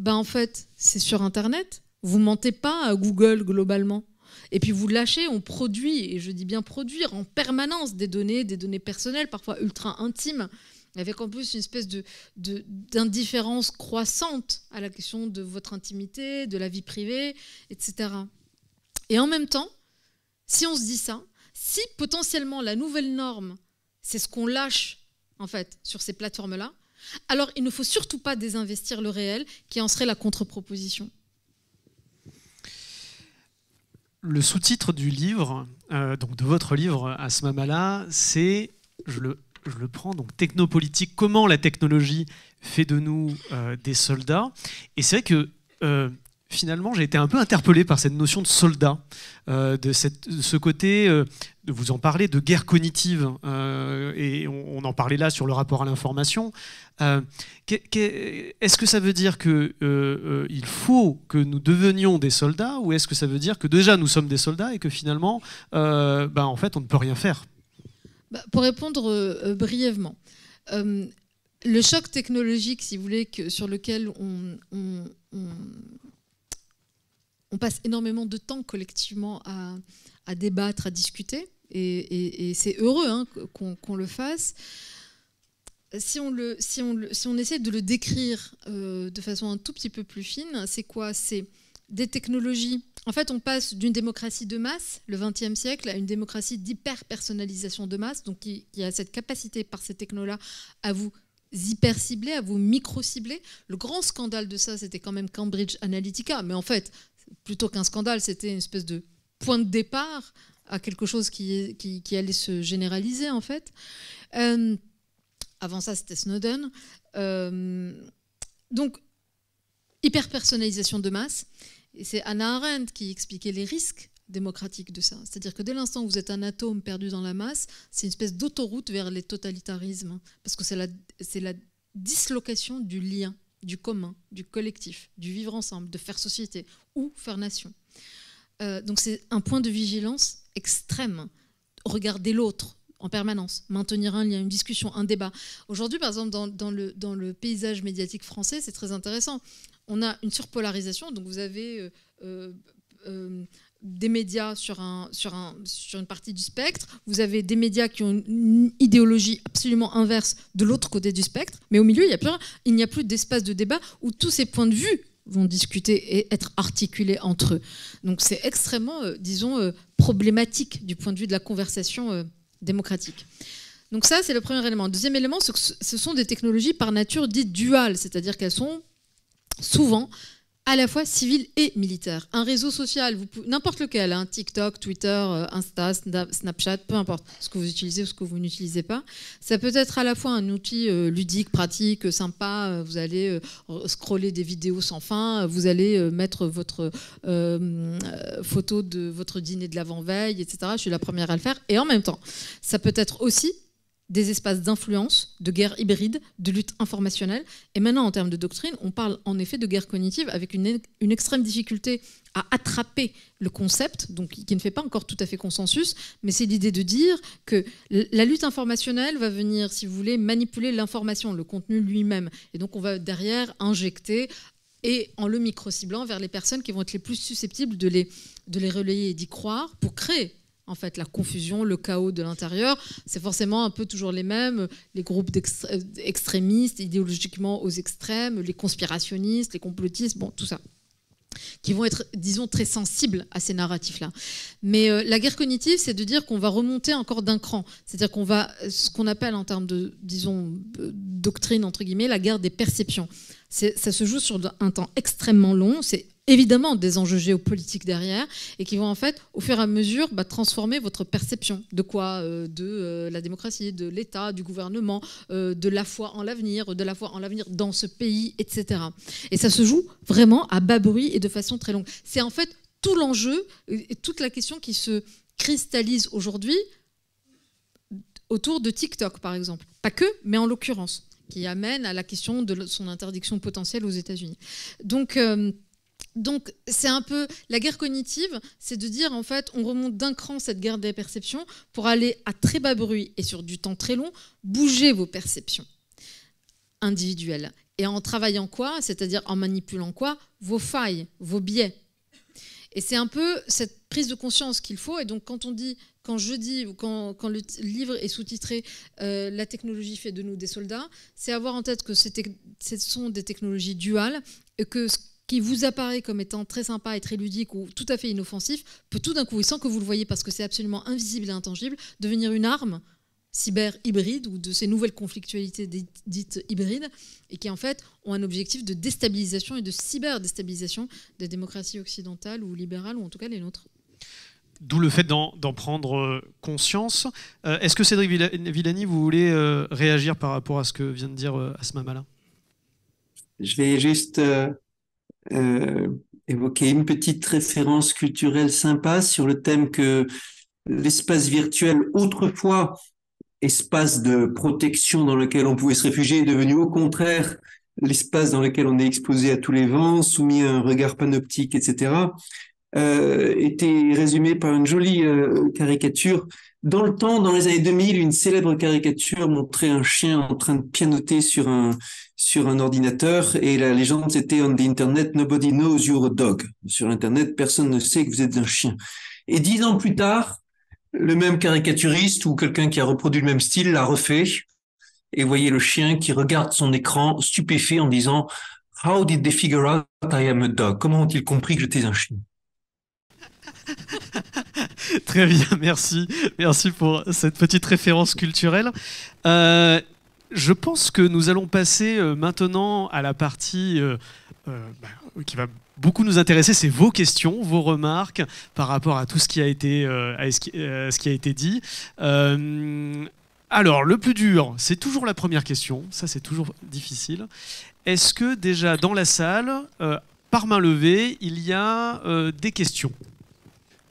O: en fait, c'est sur Internet. Vous ne mentez pas à Google globalement. Et puis vous lâchez, on produit, et je dis bien produire, en permanence des données personnelles, parfois ultra intimes, avec en plus une espèce d'indifférence croissante à la question de votre intimité, de la vie privée, etc. Et en même temps, si on se dit ça, si potentiellement la nouvelle norme, c'est ce qu'on lâche en fait sur ces plateformes-là, alors il ne faut surtout pas désinvestir le réel, qui en serait la contre-proposition.
Q: Le sous-titre du livre, donc de votre livre Asma Mala, c'est, je le prends, donc technopolitique, comment la technologie fait de nous des soldats. Et c'est vrai que finalement, j'ai été un peu interpellé par cette notion de soldat, de ce côté, vous en parlez, de guerre cognitive, et on en parlait là sur le rapport à l'information. Est-ce que ça veut dire qu'il faut que nous devenions des soldats, ou est-ce que ça veut dire que déjà nous sommes des soldats et que finalement, en fait, on ne peut rien faire ?
O: Pour répondre brièvement, le choc technologique, si vous voulez, sur lequel on passe énormément de temps collectivement à débattre, à discuter, et c'est heureux qu'on le fasse. Si on essaie de le décrire de façon un tout petit peu plus fine, c'est quoi ? C'est des technologies. En fait, on passe d'une démocratie de masse, le XXe siècle, à une démocratie d'hyper-personnalisation de masse, donc qui a cette capacité par ces technos-là à vous hyper-cibler, à vous micro-cibler. Le grand scandale de ça, c'était quand même Cambridge Analytica, mais en fait, plutôt qu'un scandale, c'était une espèce de point de départ à quelque chose qui allait se généraliser, en fait. Avant ça, c'était Snowden. Donc, hyper-personnalisation de masse. Et c'est Hannah Arendt qui expliquait les risques démocratiques de ça. C'est-à-dire que dès l'instant où vous êtes un atome perdu dans la masse, c'est une espèce d'autoroute vers les totalitarismes. Parce que c'est la dislocation du lien, du commun, du collectif, du vivre ensemble, de faire société ou faire nation. Donc c'est un point de vigilance extrême. Regarder l'autre en permanence, maintenir un lien, une discussion, un débat. Aujourd'hui, par exemple, dans le paysage médiatique français, c'est très intéressant. On a une surpolarisation, donc vous avez des médias sur une partie du spectre, vous avez des médias qui ont une idéologie absolument inverse de l'autre côté du spectre, mais au milieu, il n'y a plus d'espace de débat où tous ces points de vue vont discuter et être articulés entre eux. Donc c'est extrêmement, disons, problématique du point de vue de la conversation démocratique. Donc ça, c'est le premier élément. Le deuxième élément, c'est que ce sont des technologies par nature dites duales, c'est-à-dire qu'elles sont souvent à la fois civiles et militaires. Un réseau social, n'importe lequel, hein, TikTok, Twitter, Insta, Snapchat, peu importe ce que vous utilisez ou ce que vous n'utilisez pas, ça peut être à la fois un outil ludique, pratique, sympa, vous allez scroller des vidéos sans fin, vous allez mettre votre photo de votre dîner de l'avant-veille, etc. Je suis la première à le faire. Et en même temps, ça peut être aussi des espaces d'influence, de guerre hybride, de lutte informationnelle. Et maintenant, en termes de doctrine, on parle en effet de guerre cognitive avec une extrême difficulté à attraper le concept, donc qui ne fait pas encore tout à fait consensus, mais c'est l'idée de dire que la lutte informationnelle va venir, si vous voulez, manipuler l'information, le contenu lui-même. Et donc on va derrière injecter et en le micro-ciblant vers les personnes qui vont être les plus susceptibles de les relayer et d'y croire pour créer en fait, la confusion, le chaos de l'intérieur. C'est forcément un peu toujours les mêmes, les groupes extrémistes, idéologiquement aux extrêmes, les conspirationnistes, les complotistes, bon, tout ça, qui vont être, disons, très sensibles à ces narratifs-là. Mais la guerre cognitive, c'est de dire qu'on va remonter encore d'un cran. C'est-à-dire qu'on va, ce qu'on appelle en termes de, disons, doctrine, entre guillemets, la guerre des perceptions. Ça se joue sur un temps extrêmement long, c'est évidemment des enjeux géopolitiques derrière et qui vont en fait au fur et à mesure transformer votre perception de quoi, de la démocratie, de l'État, du gouvernement, de la foi en l'avenir, dans ce pays, etc. Et ça se joue vraiment à bas bruit et de façon très longue. C'est en fait tout l'enjeu et toute la question qui se cristallise aujourd'hui autour de TikTok par exemple. Pas que, mais en l'occurrence, qui amène à la question de son interdiction potentielle aux États-Unis. Donc c'est un peu la guerre cognitive, c'est de dire en fait on remonte d'un cran cette guerre des perceptions pour aller à très bas bruit et sur du temps très long bouger vos perceptions individuelles et en travaillant quoi, c'est-à-dire en manipulant quoi, vos failles, vos biais. Et c'est un peu cette prise de conscience qu'il faut. Et donc quand je dis, ou quand le livre est sous-titré La technologie fait de nous des soldats, c'est avoir en tête que ce sont des technologies duales et que ce qui vous apparaît comme étant très sympa et très ludique ou tout à fait inoffensif peut tout d'un coup, et sans que vous le voyez parce que c'est absolument invisible et intangible, devenir une arme cyber-hybride ou de ces nouvelles conflictualités dites hybrides et qui en fait ont un objectif de déstabilisation et de cyber-déstabilisation des démocraties occidentales ou libérales ou en tout cas les nôtres.
Q: D'où le fait d'en prendre conscience. Est-ce que Cédric Villani, vous voulez réagir par rapport à ce que vient de dire Asma Mala ?
P: Je vais juste évoquer une petite référence culturelle sympa sur le thème que l'espace virtuel, autrefois espace de protection dans lequel on pouvait se réfugier, est devenu au contraire l'espace dans lequel on est exposé à tous les vents, soumis à un regard panoptique, etc., était résumé par une jolie caricature. Dans le temps, dans les années 2000, une célèbre caricature montrait un chien en train de pianoter sur un ordinateur et la légende c'était « On the internet, nobody knows you're a dog ». Sur Internet, personne ne sait que vous êtes un chien. Et 10 ans plus tard, le même caricaturiste ou quelqu'un qui a reproduit le même style l'a refait et vous voyez le chien qui regarde son écran stupéfait en disant « How did they figure out I am a dog ?» Comment ont-ils compris que j'étais un chien ?
Q: Très bien, merci. Merci pour cette petite référence culturelle. Je pense que nous allons passer maintenant à la partie qui va beaucoup nous intéresser, c'est vos questions, vos remarques par rapport à tout ce qui a été, ce qui a été dit. Alors, le plus dur, c'est toujours la première question. Ça, c'est toujours difficile. Est-ce que déjà dans la salle, par main levée, il y a des questions?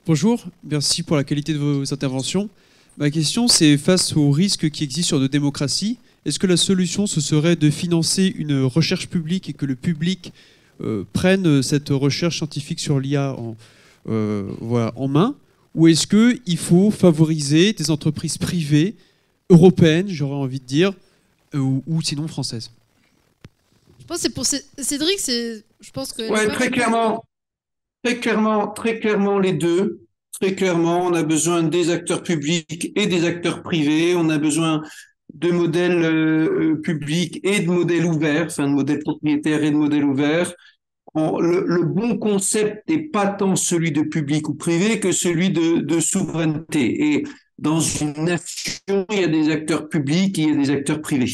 R: Bonjour, merci pour la qualité de vos interventions. Ma question, c'est face aux risques qui existent sur nos démocraties, est-ce que la solution, ce serait de financer une recherche publique et que le public prenne cette recherche scientifique sur l'IA en main? Ou est-ce qu'il faut favoriser des entreprises privées, européennes, j'aurais envie de dire, ou sinon françaises?
O: Je pense que c'est pour Cédric, je pense que...
P: Ouais, très clairement les deux. Très clairement, on a besoin des acteurs publics et des acteurs privés. On a besoin de modèles publics et de modèles ouverts, enfin de modèles propriétaires et de modèles ouverts. Le bon concept n'est pas tant celui de public ou privé que celui de souveraineté. Et dans une nation, il y a des acteurs publics et il y a des acteurs privés.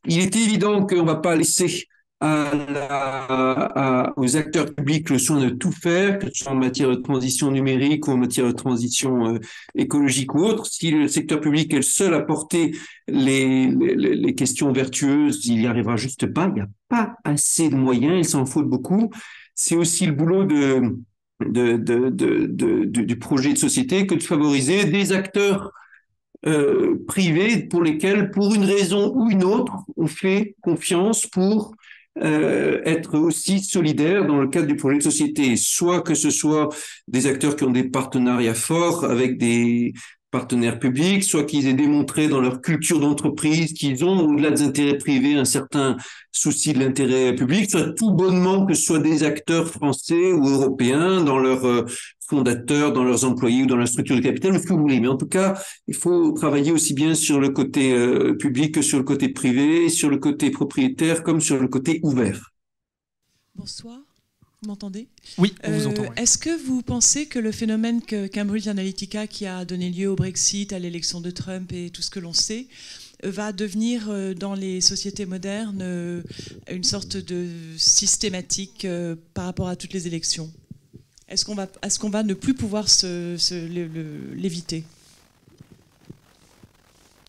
P: Il est évident qu'on ne va pas laisser aux acteurs publics le soin de tout faire, que ce soit en matière de transition numérique ou en matière de transition écologique ou autre. Si le secteur public est le seul à porter les questions vertueuses, il n'y arrivera juste pas. Il n'y a pas assez de moyens, il s'en faut beaucoup. C'est aussi le boulot du projet de société que de favoriser des acteurs privés pour lesquels, pour une raison ou une autre, on fait confiance pour être aussi solidaires dans le cadre du projet de société, soit que ce soit des acteurs qui ont des partenariats forts avec des partenaires publics, soit qu'ils aient démontré dans leur culture d'entreprise qu'ils ont, au-delà des intérêts privés, un certain souci de l'intérêt public, soit tout bonnement que ce soit des acteurs français ou européens dans leurs fondateurs, dans leurs employés ou dans la structure de capital, ou ce que vous voulez. Mais en tout cas, il faut travailler aussi bien sur le côté public que sur le côté privé, sur le côté propriétaire comme sur le côté ouvert.
S: Bonsoir. Vous m'entendez?
Q: Oui, on vous entend. Oui.
S: Est-ce que vous pensez que le phénomène que Cambridge Analytica, qui a donné lieu au Brexit, à l'élection de Trump et tout ce que l'on sait, va devenir dans les sociétés modernes une sorte de systématique par rapport à toutes les élections? Est-ce qu'on va ne plus pouvoir l'éviter?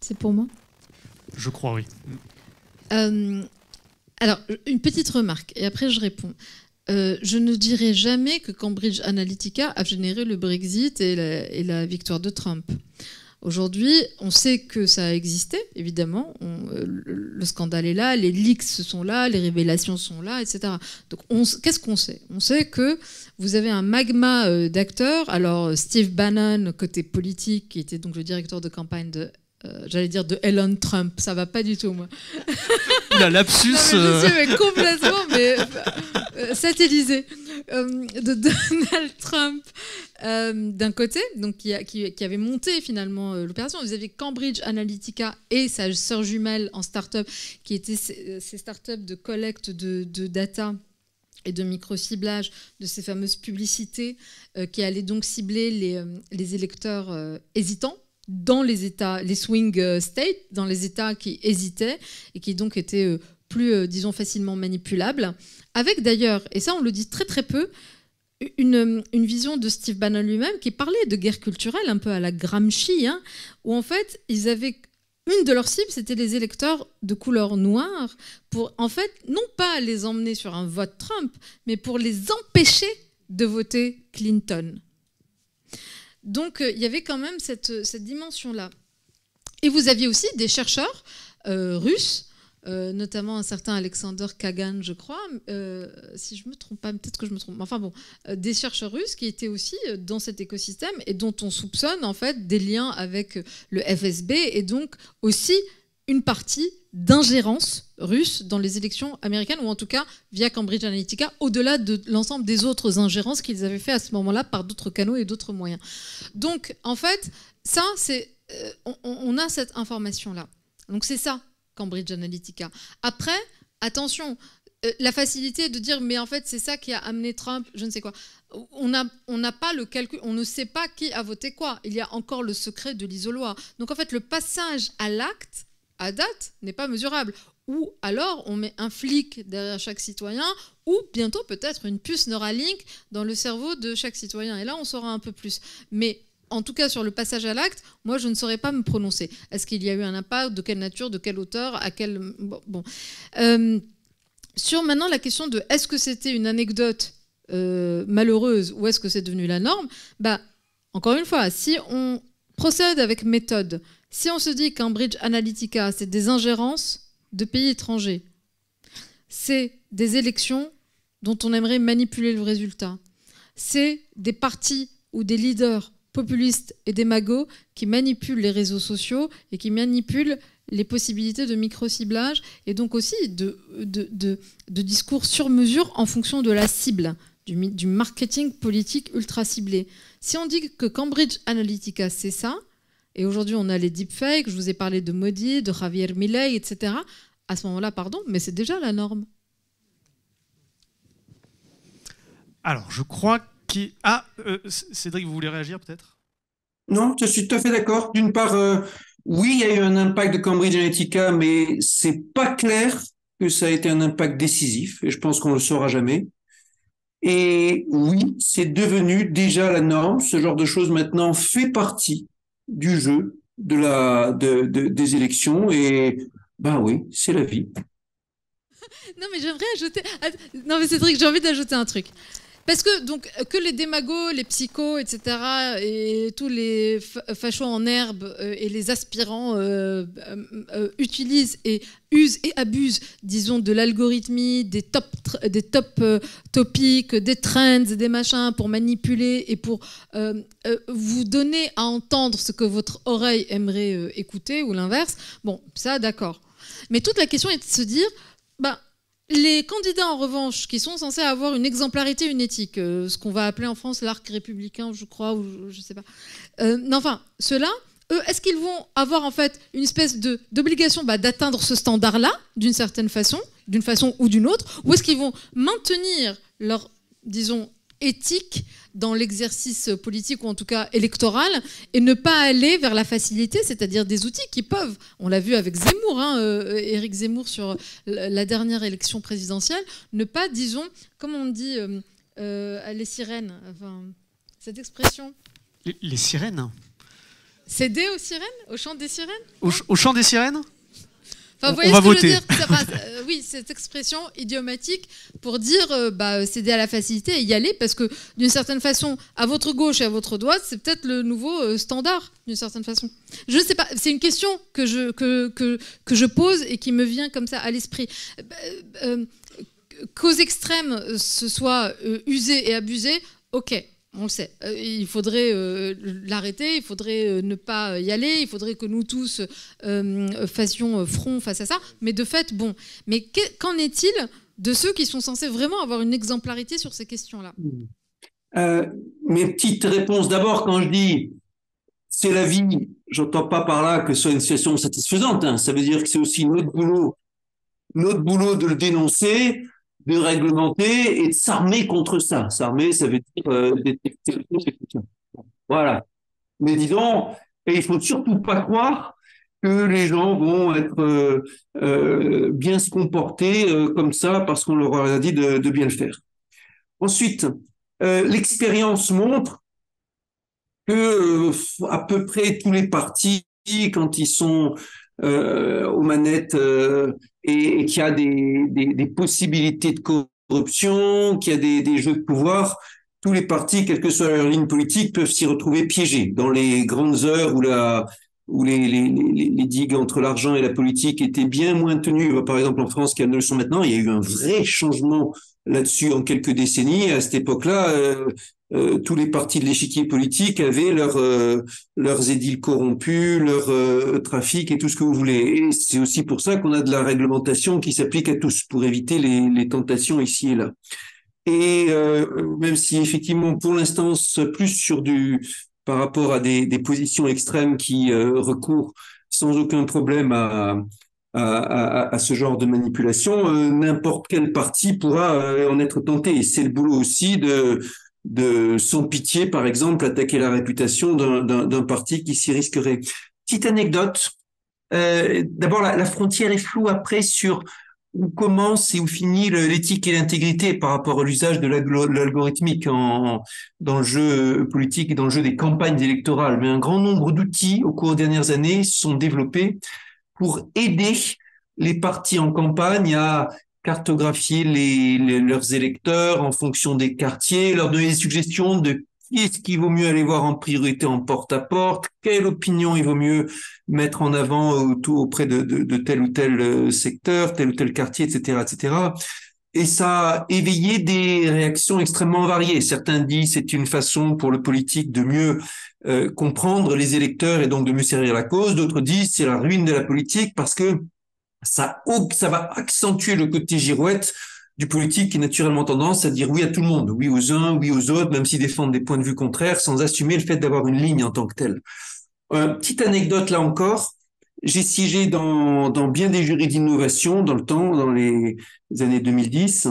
O: C'est pour moi?
Q: Je crois, oui.
O: Alors, une petite remarque, et après je réponds. Je ne dirais jamais que Cambridge Analytica a généré le Brexit et la victoire de Trump. Aujourd'hui, on sait que ça a existé, évidemment. Le scandale est là, les leaks sont là, les révélations sont là, etc. Donc, qu'est-ce qu'on sait? On sait que vous avez un magma d'acteurs. Alors, Steve Bannon, côté politique, qui était donc le directeur de campagne de Elon Trump, ça va pas du tout, moi.
Q: La lapsus.
O: Non, je sais, mais complètement, mais satellisé. De Donald Trump, d'un côté, donc qui avait monté finalement l'opération. Vous aviez Cambridge Analytica et sa sœur jumelle en start-up, qui étaient ces start-up de collecte de data et de micro-ciblage de ces fameuses publicités qui allaient donc cibler les électeurs hésitants dans les États, les swing states, dans les États qui hésitaient et qui donc étaient plus, disons, facilement manipulables. Avec d'ailleurs, et ça on le dit très très peu, une vision de Steve Bannon lui-même qui parlait de guerre culturelle, un peu à la Gramsci, hein, où en fait, ils avaient... Une de leurs cibles, c'était les électeurs de couleur noire, pour en fait, non pas les emmener sur un vote Trump, mais pour les empêcher de voter Clinton. Donc, il y avait quand même cette dimension-là. Et vous aviez aussi des chercheurs russes, notamment un certain Alexander Kagan, je crois, si je ne me trompe pas, peut-être que je me trompe, enfin bon, des chercheurs russes qui étaient aussi dans cet écosystème et dont on soupçonne en fait des liens avec le FSB et donc aussi une partie d'ingérence russe dans les élections américaines, ou en tout cas via Cambridge Analytica, au-delà de l'ensemble des autres ingérences qu'ils avaient fait à ce moment-là par d'autres canaux et d'autres moyens. Donc, en fait, ça, c'est, on a cette information-là. Donc, c'est ça, Cambridge Analytica. Après, attention, la facilité de dire, mais en fait, c'est ça qui a amené Trump, je ne sais quoi. On n'a pas le calcul, on ne sait pas qui a voté quoi. Il y a encore le secret de l'isoloir. Donc, en fait, le passage à l'acte, à date, n'est pas mesurable. Ou alors, on met un flic derrière chaque citoyen, ou bientôt peut-être une puce Neuralink dans le cerveau de chaque citoyen. Et là, on saura un peu plus. Mais en tout cas sur le passage à l'acte, moi je ne saurais pas me prononcer. Est-ce qu'il y a eu un impact, de quelle nature, de quelle hauteur, à quel... Bon. Sur maintenant la question de est-ce que c'était une anecdote malheureuse ou est-ce que c'est devenu la norme, encore une fois, si on procède avec méthode, si on se dit Cambridge Analytica, c'est des ingérences de pays étrangers, c'est des élections dont on aimerait manipuler le résultat, c'est des partis ou des leaders populistes et démagogues qui manipulent les réseaux sociaux et qui manipulent les possibilités de micro-ciblage et donc aussi de discours sur mesure en fonction de la cible, du marketing politique ultra ciblé. Si on dit que Cambridge Analytica, c'est ça, et aujourd'hui on a les deepfakes, je vous ai parlé de Modi, de Javier Milei, etc., à ce moment-là, pardon, mais c'est déjà la norme.
Q: Alors, je crois qu'il... Cédric, vous voulez réagir peut-être?
P: Non, je suis tout à fait d'accord. D'une part, oui, il y a eu un impact de Cambridge Analytica, mais c'est pas clair que ça a été un impact décisif, et je pense qu'on le saura jamais. Et oui, c'est devenu déjà la norme. Ce genre de choses maintenant fait partie du jeu des élections, et oui, c'est la vie.
O: Non, mais j'aimerais ajouter... Non, mais Cédric, j'ai envie d'ajouter un truc. Parce que, donc, que les démagos, les psychos, etc., et tous les fachos en herbe et les aspirants utilisent et usent et abusent, disons, de l'algorithmie, des top topics, des trends, des machins pour manipuler et pour vous donner à entendre ce que votre oreille aimerait écouter ou l'inverse. Bon, ça, d'accord. Mais toute la question est de se dire... les candidats, en revanche, qui sont censés avoir une exemplarité, une éthique, ce qu'on va appeler en France l'arc républicain, je crois, ou je ne sais pas. Ceux-là, eux, est-ce qu'ils vont avoir en fait une espèce d'obligation d'atteindre ce standard-là, d'une certaine façon, d'une façon ou d'une autre, ou est-ce qu'ils vont maintenir leur, disons, éthique dans l'exercice politique ou en tout cas électoral et ne pas aller vers la facilité, c'est-à-dire des outils qui peuvent, on l'a vu avec Zemmour, Éric Zemmour sur la dernière élection présidentielle, ne pas, disons, comme on dit, les sirènes, enfin, cette expression.
Q: Les sirènes?
O: Céder aux sirènes? Au chant des sirènes?
Q: Au chant des sirènes?
O: Enfin, vous voyez
Q: on va
O: ce que
Q: voter.
O: je veux dire, ça passe, oui, cette expression idiomatique pour dire céder à la facilité et y aller, parce que d'une certaine façon, à votre gauche et à votre droite, c'est peut-être le nouveau standard, d'une certaine façon. Je ne sais pas, c'est une question que je pose et qui me vient comme ça à l'esprit. Qu'aux extrêmes, ce soit usé et abusé, ok. On le sait. Il faudrait l'arrêter, il faudrait ne pas y aller, il faudrait que nous tous fassions front face à ça. Mais de fait, bon. Mais qu'en est-il de ceux qui sont censés vraiment avoir une exemplarité sur ces questions-là?
P: Mes petites réponses. D'abord, quand je dis c'est la vie, j'entends pas par là que ce soit une situation satisfaisante. Hein. Ça veut dire que c'est aussi notre boulot de le dénoncer, de réglementer et de s'armer contre ça. S'armer, ça veut dire détecter. Voilà. Mais disons, et il faut surtout pas croire que les gens vont être bien se comporter comme ça parce qu'on leur a dit de bien le faire. Ensuite, l'expérience montre que à peu près tous les partis, quand ils sont aux manettes et qu'il y a des possibilités de corruption, qu'il y a des jeux de pouvoir, tous les partis, quelle que soit leur ligne politique, peuvent s'y retrouver piégés dans les grandes heures où les digues entre l'argent et la politique étaient bien moins tenues. Par exemple, en France, qu'elles ne le sont maintenant, il y a eu un vrai changement là-dessus en quelques décennies. À cette époque-là, tous les partis de l'échiquier politique avaient leurs édiles corrompus, leur trafic et tout ce que vous voulez. Et c'est aussi pour ça qu'on a de la réglementation qui s'applique à tous, pour éviter les tentations ici et là. Et même si effectivement, pour l'instant, c'est plus par rapport à des positions extrêmes qui recourent sans aucun problème à ce genre de manipulation, n'importe quel parti pourra en être tenté. Et c'est le boulot aussi de sans pitié, par exemple, attaquer la réputation d'un parti qui s'y risquerait. Petite anecdote. D'abord, la frontière est floue après sur où commence et où finit l'éthique et l'intégrité par rapport à l'usage de l'algorithmique dans le jeu politique et dans le jeu des campagnes électorales. Mais un grand nombre d'outils au cours des dernières années se sont développés pour aider les partis en campagne à cartographier leurs électeurs en fonction des quartiers, leur donner des suggestions de qui est-ce qu'il vaut mieux aller voir en priorité en porte-à-porte, quelle opinion il vaut mieux mettre en avant auprès de tel ou tel secteur, tel ou tel quartier, etc., etc. Et ça a éveillé des réactions extrêmement variées. Certains disent c'est une façon pour le politique de mieux comprendre les électeurs et donc de mieux servir la cause. D'autres disent c'est la ruine de la politique parce que ça va accentuer le côté girouette du politique qui a naturellement tendance à dire oui à tout le monde, oui aux uns, oui aux autres, même s'ils défendent des points de vue contraires, sans assumer le fait d'avoir une ligne en tant que telle. Petite anecdote là encore, j'ai siégé dans bien des jurys d'innovation dans le temps, dans les années 2010,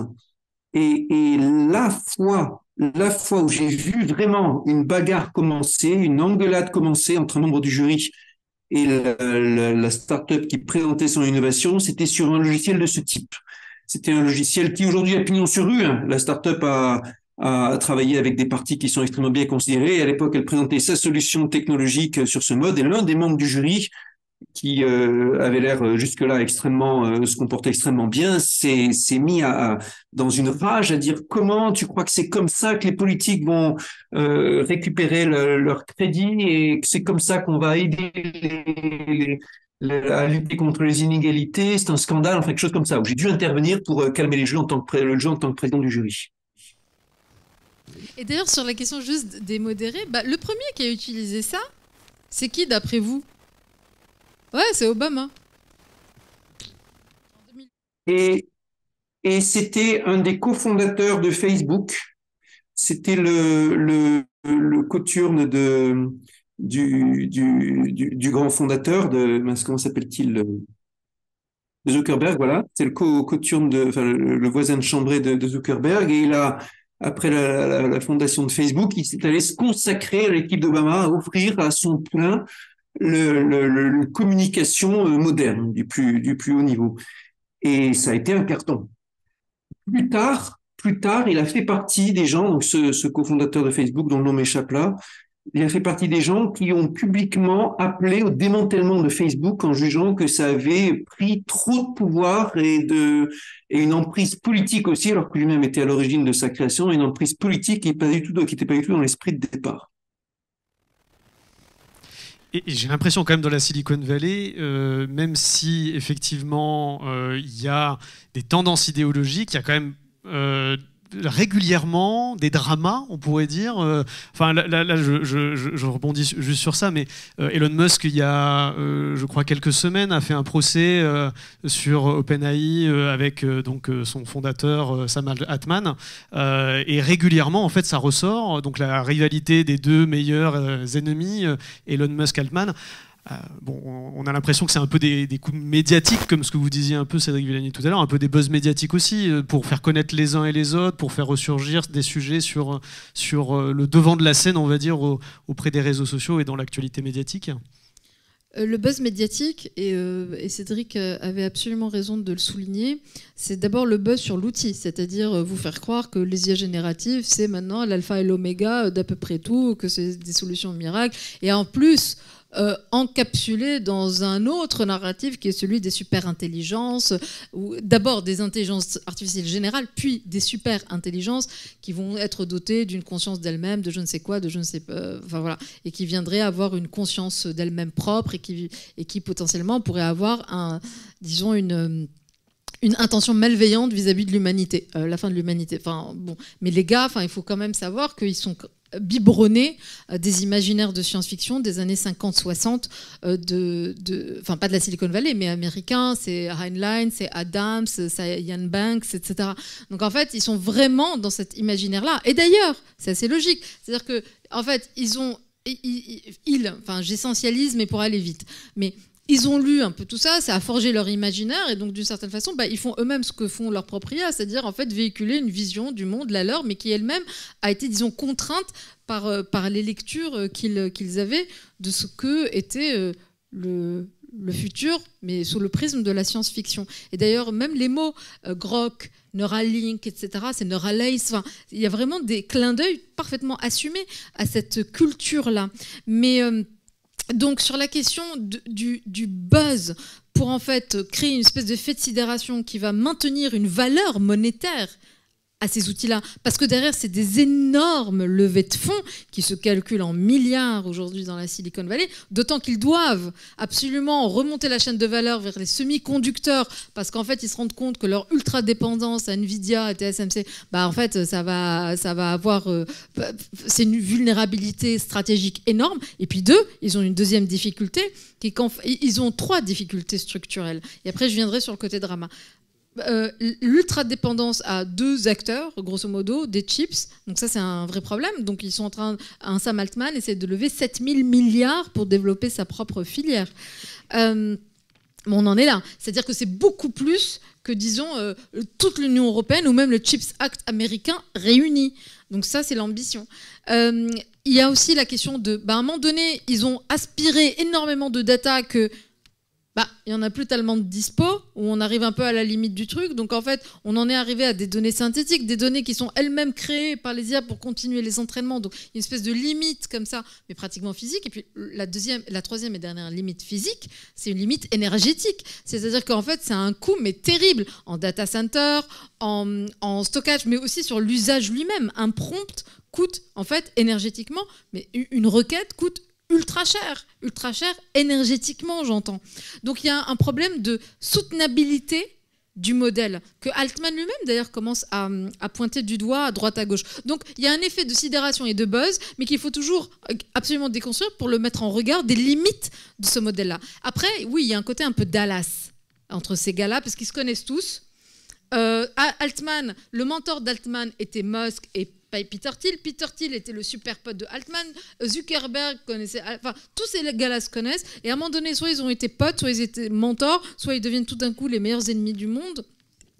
P: et la fois où j'ai vu vraiment une bagarre commencer, une engueulade commencer entre membres du jury et la start-up qui présentait son innovation, c'était sur un logiciel de ce type. C'était un logiciel qui aujourd'hui a pignon sur rue. La start-up a travaillé avec des parties qui sont extrêmement bien considérées. Et à l'époque, elle présentait sa solution technologique sur ce mode. Et l'un des membres du jury, qui avait l'air jusque-là se comportait extrêmement bien, s'est mis dans une rage à dire comment tu crois que c'est comme ça que les politiques vont récupérer leur crédit et que c'est comme ça qu'on va aider à lutter contre les inégalités, c'est un scandale, enfin quelque chose comme ça, où j'ai dû intervenir pour calmer les jeux en tant que président du jury.
O: Et d'ailleurs, sur la question juste des modérés, le premier qui a utilisé ça, c'est qui d'après vous? Ouais, c'est Obama.
P: Et c'était un des cofondateurs de Facebook. C'était le coturne du grand fondateur de, comment s'appelle-t-il, de Zuckerberg, voilà. C'est le coturne le voisin de chambrée de Zuckerberg, et il a, après la fondation de Facebook, il s'est allé se consacrer à l'équipe d'Obama, à offrir à son plein le communication moderne du plus haut niveau. Et ça a été un carton. Plus tard, il a fait partie des gens, donc ce cofondateur de Facebook, dont le nom m'échappe là, il a fait partie des gens qui ont publiquement appelé au démantèlement de Facebook en jugeant que ça avait pris trop de pouvoir et une emprise politique aussi, alors que lui-même était à l'origine de sa création, une emprise politique qui n'était pas du tout dans l'esprit de départ.
Q: Et j'ai l'impression quand même dans la Silicon Valley, même si effectivement il y a des tendances idéologiques, il y a quand même régulièrement des dramas, on pourrait dire. Enfin, là je rebondis juste sur ça, mais Elon Musk, il y a, je crois, quelques semaines, a fait un procès sur OpenAI avec donc son fondateur Sam Altman, et régulièrement, en fait, ça ressort. Donc la rivalité des deux meilleurs ennemis, Elon Musk-Altman. Bon, on a l'impression que c'est un peu des coups médiatiques, comme ce que vous disiez un peu, Cédric Villani, tout à l'heure, un peu des buzz médiatiques aussi, pour faire connaître les uns et les autres, pour faire ressurgir des sujets sur le devant de la scène, on va dire, auprès des réseaux sociaux et dans l'actualité médiatique.
O: Le buzz médiatique, et Cédric avait absolument raison de le souligner, c'est d'abord le buzz sur l'outil, c'est-à-dire vous faire croire que les IA génératives, c'est maintenant l'alpha et l'oméga d'à peu près tout, que c'est des solutions miracles, et en plus encapsulé dans un autre narratif qui est celui des super-intelligences, ou d'abord des intelligences artificielles générales, puis des super-intelligences qui vont être dotées d'une conscience d'elles-mêmes, de je ne sais quoi, de je ne sais pas, enfin voilà, et qui viendraient avoir une conscience d'elles-mêmes propre et qui potentiellement pourraient avoir disons une intention malveillante vis-à-vis de l'humanité, la fin de l'humanité. Enfin bon, mais les gars, il faut quand même savoir qu'ils sont biberonnés des imaginaires de science-fiction des années 50-60, enfin pas de la Silicon Valley, mais américains, c'est Heinlein, c'est Adams, c'est Ian Banks, etc. Donc en fait, ils sont vraiment dans cet imaginaire-là. Et d'ailleurs, c'est assez logique. C'est-à-dire que, en fait, j'essentialise, mais pour aller vite. Mais ils ont lu un peu tout ça, ça a forgé leur imaginaire, et donc d'une certaine façon, ils font eux-mêmes ce que font leurs propres IA, c'est-à-dire en fait véhiculer une vision du monde, la leur, mais qui elle-même a été, disons, contrainte par les lectures qu'ils avaient de ce que était le le futur, mais sous le prisme de la science-fiction. Et d'ailleurs, même les mots Grok, Neuralink, etc., c'est Neuralace, enfin, il y a vraiment des clins d'œil parfaitement assumés à cette culture-là. Mais donc, sur la question du buzz, pour en fait créer une espèce d'effet de sidération qui va maintenir une valeur monétaire à ces outils-là, parce que derrière, c'est des énormes levées de fonds qui se calculent en milliards aujourd'hui dans la Silicon Valley, d'autant qu'ils doivent absolument remonter la chaîne de valeur vers les semi-conducteurs, parce qu'en fait, ils se rendent compte que leur ultra-dépendance à Nvidia et TSMC, bah, en fait, ça va avoir... c'est une vulnérabilité stratégique énorme. Et puis deux, ils ont une deuxième difficulté, ils ont trois difficultés structurelles. Et après, je viendrai sur le côté drama. L'ultra-dépendance à deux acteurs, grosso modo, des chips. Donc ça, c'est un vrai problème. Donc ils sont en train, Sam Altman essaie de lever 7000 milliards pour développer sa propre filière. On en est là. C'est-à-dire que c'est beaucoup plus que, disons, toute l'Union européenne ou même le Chips Act américain réunis. Donc ça, c'est l'ambition. Il y a aussi la question de... à un moment donné, ils ont aspiré énormément de data que... il n'y en a plus tellement de dispo, où on arrive un peu à la limite du truc. Donc en fait, on en est arrivé à des données synthétiques, des données qui sont elles-mêmes créées par les IA pour continuer les entraînements. Donc il y a une espèce de limite comme ça, mais pratiquement physique. Et puis la troisième et dernière limite physique, c'est une limite énergétique. C'est-à-dire qu'en fait, c'est un coût, mais terrible, en data center, en stockage, mais aussi sur l'usage lui-même. Un prompt coûte, en fait, énergétiquement, mais une requête coûte ultra cher énergétiquement, j'entends. Donc il y a un problème de soutenabilité du modèle, que Altman lui-même d'ailleurs commence à pointer du doigt à droite à gauche. Donc il y a un effet de sidération et de buzz, mais qu'il faut toujours absolument déconstruire pour le mettre en regard des limites de ce modèle-là. Après, oui, il y a un côté un peu Dallas entre ces gars-là, parce qu'ils se connaissent tous. Altman, le mentor d'Altman était Musk et Peter Thiel. Peter Thiel était le super pote de Altman. Zuckerberg connaissait... Enfin, tous ces gars-là se connaissent. Et à un moment donné, soit ils ont été potes, soit ils étaient mentors, soit ils deviennent tout d'un coup les meilleurs ennemis du monde.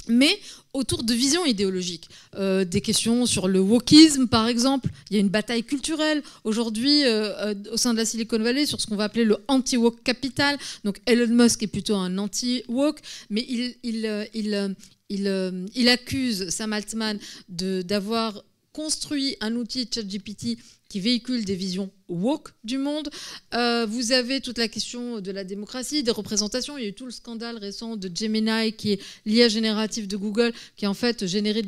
O: Mais autour de visions idéologiques. Des questions sur le wokisme, par exemple. Il y a une bataille culturelle aujourd'hui au sein de la Silicon Valley sur ce qu'on va appeler le anti-woke capital. Donc Elon Musk est plutôt un anti-woke, mais il accuse Sam Altman d'avoir construit un outil ChatGPT qui véhicule des visions woke du monde. Vous avez toute la question de la démocratie, des représentations. Il y a eu tout le scandale récent de Gemini, qui est l'IA générative de Google, qui a en fait généré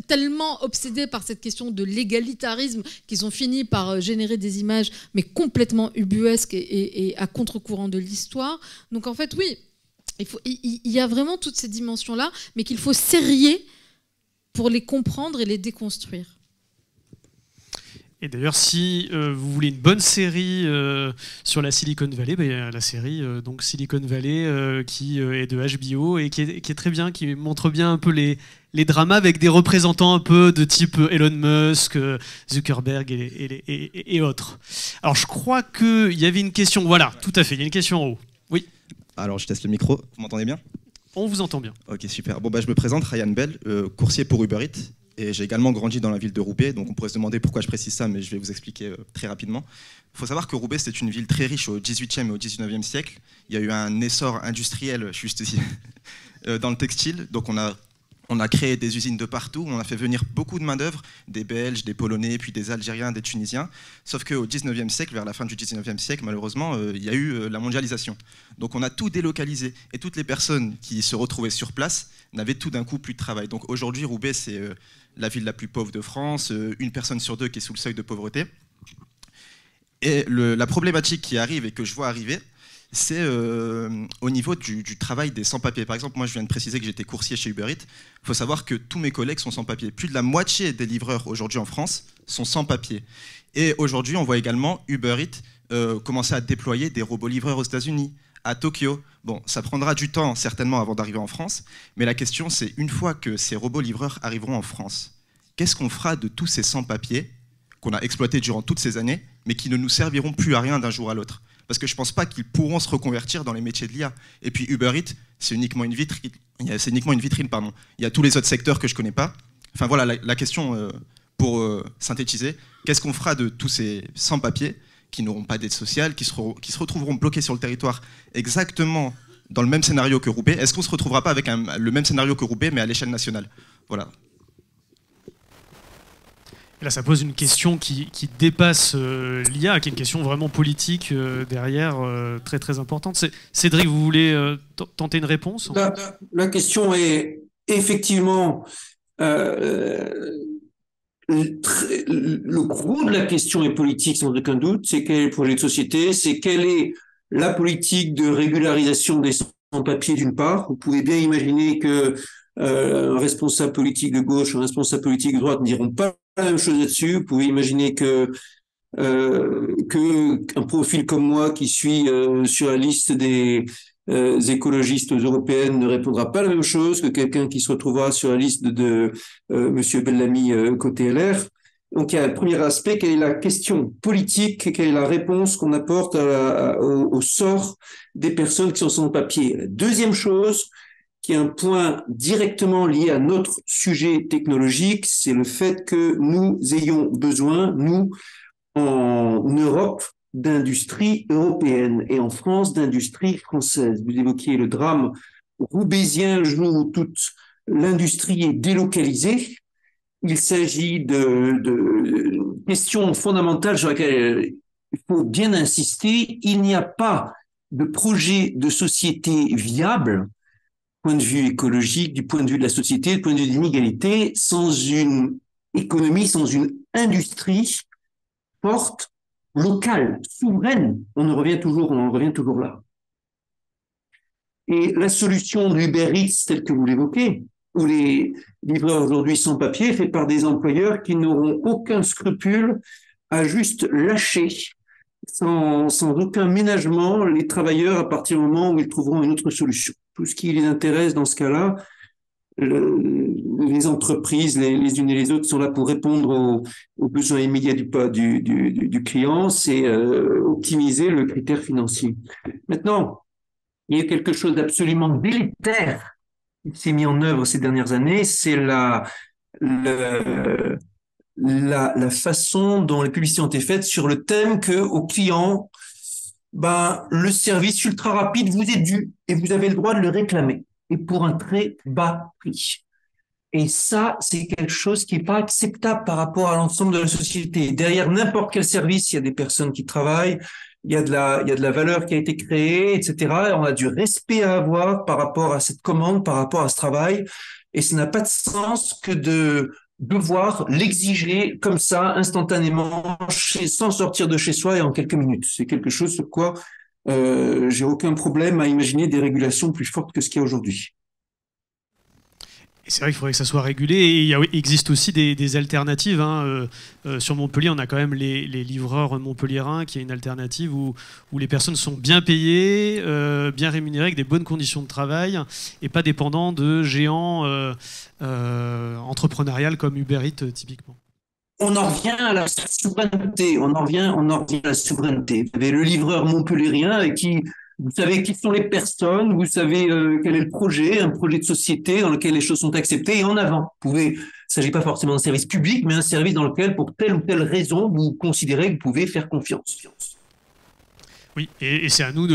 O: tellement obsédé par cette question de l'égalitarisme qu'ils ont fini par générer des images, mais complètement ubuesques et à contre-courant de l'histoire. Donc en fait, oui, il y a vraiment toutes ces dimensions-là, mais qu'il faut serrer pour les comprendre et les déconstruire.
Q: Et d'ailleurs, si vous voulez une bonne série sur la Silicon Valley, il y a la série donc Silicon Valley qui est de HBO et qui est très bien, qui montre bien un peu les dramas avec des représentants un peu de type Elon Musk, Zuckerberg et autres. Alors, je crois qu'il y avait une question. Voilà, tout à fait, il y a une question en haut. Oui.
T: Alors, je teste le micro. Vous m'entendez bien ?
Q: On vous entend bien.
T: Ok, super. Bon, je me présente, Ryan Bell, coursier pour Uber Eats. Et j'ai également grandi dans la ville de Roubaix, donc on pourrait se demander pourquoi je précise ça, mais je vais vous expliquer très rapidement. Il faut savoir que Roubaix, c'est une ville très riche au XVIIIe et au XIXe siècle. Il y a eu un essor industriel juste ici, dans le textile. Donc on a créé des usines de partout, on a fait venir beaucoup de main-d'œuvre, des Belges, des Polonais, puis des Algériens, des Tunisiens. Sauf qu'au XIXe siècle, vers la fin du XIXe siècle, malheureusement, il y a eu la mondialisation. Donc on a tout délocalisé. Et toutes les personnes qui se retrouvaient sur place n'avaient tout d'un coup plus de travail. Donc aujourd'hui, Roubaix, c'est la ville la plus pauvre de France, une personne sur deux qui est sous le seuil de pauvreté. Et la problématique qui arrive et que je vois arriver, c'est au niveau du travail des sans-papiers. Par exemple, moi je viens de préciser que j'étais coursier chez Uber Eats. Il faut savoir que tous mes collègues sont sans-papiers. Plus de la moitié des livreurs aujourd'hui en France sont sans-papiers. Et aujourd'hui, on voit également Uber Eats commencer à déployer des robots livreurs aux États-Unis, à Tokyo. Bon, ça prendra du temps certainement avant d'arriver en France, mais la question c'est, une fois que ces robots livreurs arriveront en France, qu'est-ce qu'on fera de tous ces sans-papiers qu'on a exploités durant toutes ces années, mais qui ne nous serviront plus à rien d'un jour à l'autre? Parce que je ne pense pas qu'ils pourront se reconvertir dans les métiers de l'IA. Et puis Uber Eats, c'est uniquement une vitrine. Il y a tous les autres secteurs que je ne connais pas. Enfin voilà, la question, pour synthétiser, qu'est-ce qu'on fera de tous ces sans-papiers qui n'auront pas d'aide sociale, qui se retrouveront bloqués sur le territoire exactement dans le même scénario que Roubaix. Est-ce qu'on ne se retrouvera pas avec le même scénario que Roubaix, mais à l'échelle nationale? Voilà.
Q: Là, ça pose une question qui dépasse l'IA, qui est une question vraiment politique derrière, très très importante. Cédric, vous voulez tenter une réponse?
U: La question est effectivement le gros de la question est politique sans aucun doute. C'est quel est le projet de société, c'est quelle est la politique de régularisation des sans-papiers d'une part. Vous pouvez bien imaginer que un responsable politique de gauche, un responsable politique de droite ne diront pas la même chose là-dessus. Vous pouvez imaginer que un profil comme moi qui suis sur la liste des écologistes européennes ne répondra pas la même chose que quelqu'un qui se retrouvera sur la liste de Monsieur Bellamy côté LR. Donc il y a le premier aspect, quelle est la question politique, quelle est la réponse qu'on apporte au sort des personnes qui sont sans papier. La deuxième chose, qui est un point directement lié à notre sujet technologique, c'est le fait que nous ayons besoin, nous, en Europe, d'industrie européenne et en France, d'industrie française. Vous évoquiez le drame roubaisien, le jour où toute l'industrie est délocalisée. Il s'agit de questions fondamentales sur lesquelles il faut bien insister. Il n'y a pas de projet de société viable, du point de vue écologique, du point de vue de la société, du point de vue de l'inégalité, sans une économie, sans une industrie forte, locale, souveraine. On en revient toujours là. Et la solution de Uber Eats, telle que vous l'évoquez, où les livreurs aujourd'hui sans papier, faits par des employeurs qui n'auront aucun scrupule à juste lâcher sans aucun ménagement les travailleurs à partir du moment où ils trouveront une autre solution. Tout ce qui les intéresse dans ce cas-là, les entreprises, les unes et les autres sont là pour répondre aux besoins immédiats du client, c'est optimiser le critère financier. Maintenant, il y a quelque chose d'absolument délétère qui s'est mis en œuvre ces dernières années, c'est la façon dont les publicités ont été faites sur le thème que au client, le service ultra rapide vous est dû et vous avez le droit de le réclamer et pour un très bas prix. Et ça, c'est quelque chose qui n'est pas acceptable par rapport à l'ensemble de la société. Derrière n'importe quel service, il y a des personnes qui travaillent, il y a de la valeur qui a été créée, etc. Et on a du respect à avoir par rapport à cette commande, par rapport à ce travail. Et ça n'a pas de sens que de devoir l'exiger comme ça, instantanément, sans sortir de chez soi et en quelques minutes. C'est quelque chose sur quoi j'ai aucun problème à imaginer des régulations plus fortes que ce qu'il y a aujourd'hui.
Q: Et c'est vrai qu'il faudrait que ça soit régulé. Et il existe aussi des alternatives. Sur Montpellier, on a quand même les livreurs montpelliérains, qui est une alternative où les personnes sont bien payées, bien rémunérées, avec des bonnes conditions de travail, et pas dépendants de géants entrepreneuriales comme Uber Eats, typiquement.
U: On en revient à la souveraineté. On en revient à la souveraineté. Vous avez le livreur montpelliérien avec qui vous savez qui sont les personnes, vous savez quel est le projet, un projet de société dans lequel les choses sont acceptées et en avant. Il ne s'agit pas forcément d'un service public, mais un service dans lequel, pour telle ou telle raison, vous considérez que vous pouvez faire confiance.
Q: Oui, et c'est à nous,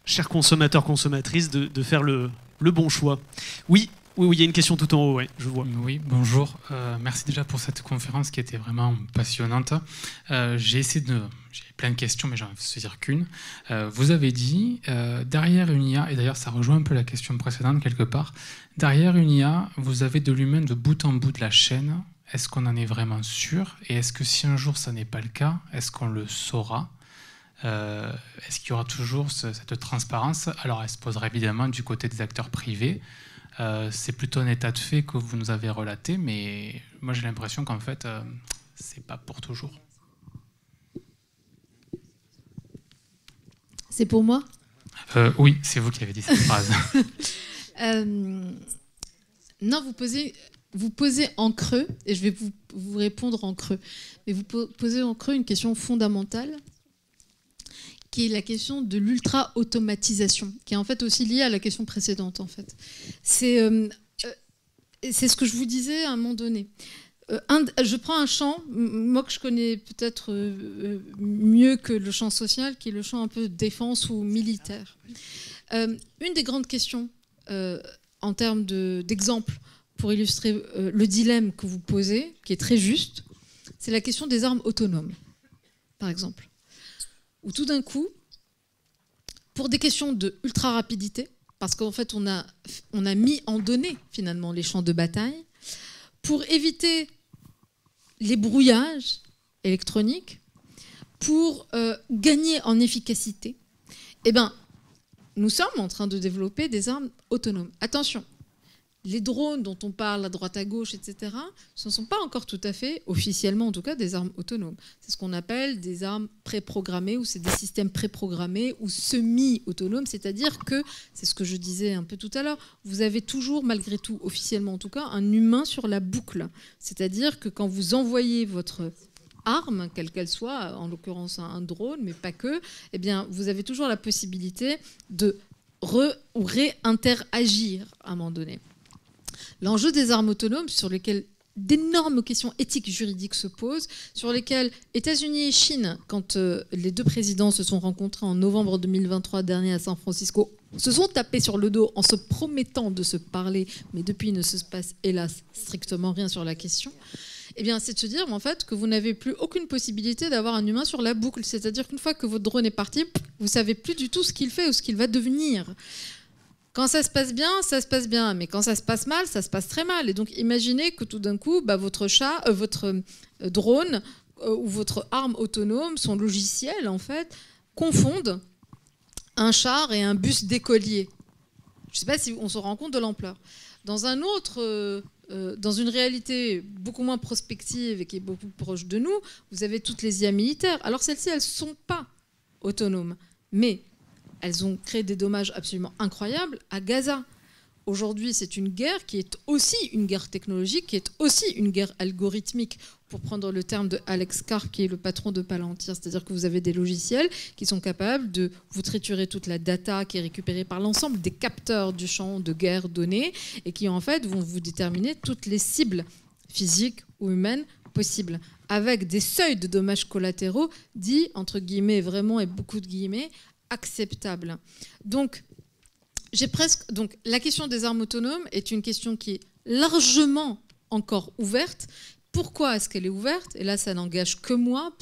Q: chers consommateurs, consommatrices, de faire le bon choix. Oui, il y a une question tout en haut, ouais, je vois.
V: Oui, bonjour. Merci déjà pour cette conférence qui était vraiment passionnante. J'ai plein de questions, mais j'en vais se dire qu'une. Vous avez dit, derrière une IA, et d'ailleurs ça rejoint un peu la question précédente quelque part, derrière une IA, vous avez de l'humain de bout en bout de la chaîne. Est-ce qu'on en est vraiment sûr? Et est-ce que si un jour ça n'est pas le cas, est-ce qu'on le saura? Est-ce qu'il y aura toujours cette transparence? Alors elle se posera évidemment du côté des acteurs privés. C'est plutôt un état de fait que vous nous avez relaté, mais moi j'ai l'impression qu'en fait, c'est pas pour toujours.
O: C'est pour moi?
V: Oui, c'est vous qui avez dit cette phrase.
O: Non, vous posez en creux, et je vais vous répondre en creux, mais vous posez en creux une question fondamentale, qui est la question de l'ultra-automatisation, qui est en fait aussi liée à la question précédente, en fait. C'est ce que je vous disais à un moment donné. je prends un champ, moi que je connais peut-être mieux que le champ social, qui est le champ un peu défense ou militaire. Une des grandes questions en termes d'exemple pour illustrer le dilemme que vous posez, qui est très juste, c'est la question des armes autonomes, par exemple. Où tout d'un coup, pour des questions de ultra-rapidité, parce qu'en fait on a mis en données finalement les champs de bataille, pour éviter les brouillages électroniques, pour gagner en efficacité, eh ben, nous sommes en train de développer des armes autonomes. Attention, les drones dont on parle à droite à gauche, etc., ce ne sont pas encore tout à fait, officiellement en tout cas, des armes autonomes. C'est ce qu'on appelle des armes préprogrammées, ou c'est des systèmes préprogrammés ou semi-autonomes, c'est-à-dire que, c'est ce que je disais un peu tout à l'heure, vous avez toujours, malgré tout, officiellement en tout cas, un humain sur la boucle. C'est-à-dire que quand vous envoyez votre arme, quelle qu'elle soit, en l'occurrence un drone, mais pas que, eh bien, vous avez toujours la possibilité de réinteragir à un moment donné. L'enjeu des armes autonomes, sur lesquelles d'énormes questions éthiques juridiques se posent, sur lesquelles États-Unis et Chine, quand les deux présidents se sont rencontrés en novembre 2023 dernier à San Francisco, se sont tapés sur le dos en se promettant de se parler, mais depuis il ne se passe hélas strictement rien sur la question. Eh bien, c'est de se dire en fait que vous n'avez plus aucune possibilité d'avoir un humain sur la boucle. C'est-à-dire qu'une fois que votre drone est parti, vous ne savez plus du tout ce qu'il fait ou ce qu'il va devenir. Quand ça se passe bien, mais quand ça se passe mal, ça se passe très mal. Et donc, imaginez que tout d'un coup, votre drone ou votre arme autonome, son logiciel, en fait, confondent un char et un bus d'écoliers. Je ne sais pas si on se rend compte de l'ampleur. Dans une réalité beaucoup moins prospective et qui est beaucoup plus proche de nous, vous avez toutes les IA militaires. Alors, celles-ci, elles ne sont pas autonomes, mais elles ont créé des dommages absolument incroyables à Gaza. Aujourd'hui, c'est une guerre qui est aussi une guerre technologique, qui est aussi une guerre algorithmique, pour prendre le terme de Alex Karp, qui est le patron de Palantir. C'est-à-dire que vous avez des logiciels qui sont capables de vous triturer toute la data qui est récupérée par l'ensemble des capteurs du champ de guerre donné et qui, en fait, vont vous déterminer toutes les cibles physiques ou humaines possibles, avec des seuils de dommages collatéraux dits, entre guillemets, vraiment, et beaucoup de guillemets, acceptable. Donc, la question des armes autonomes est une question qui est largement encore ouverte. Pourquoi est-ce qu'elle est ouverte? Et là, ça n'engage que moi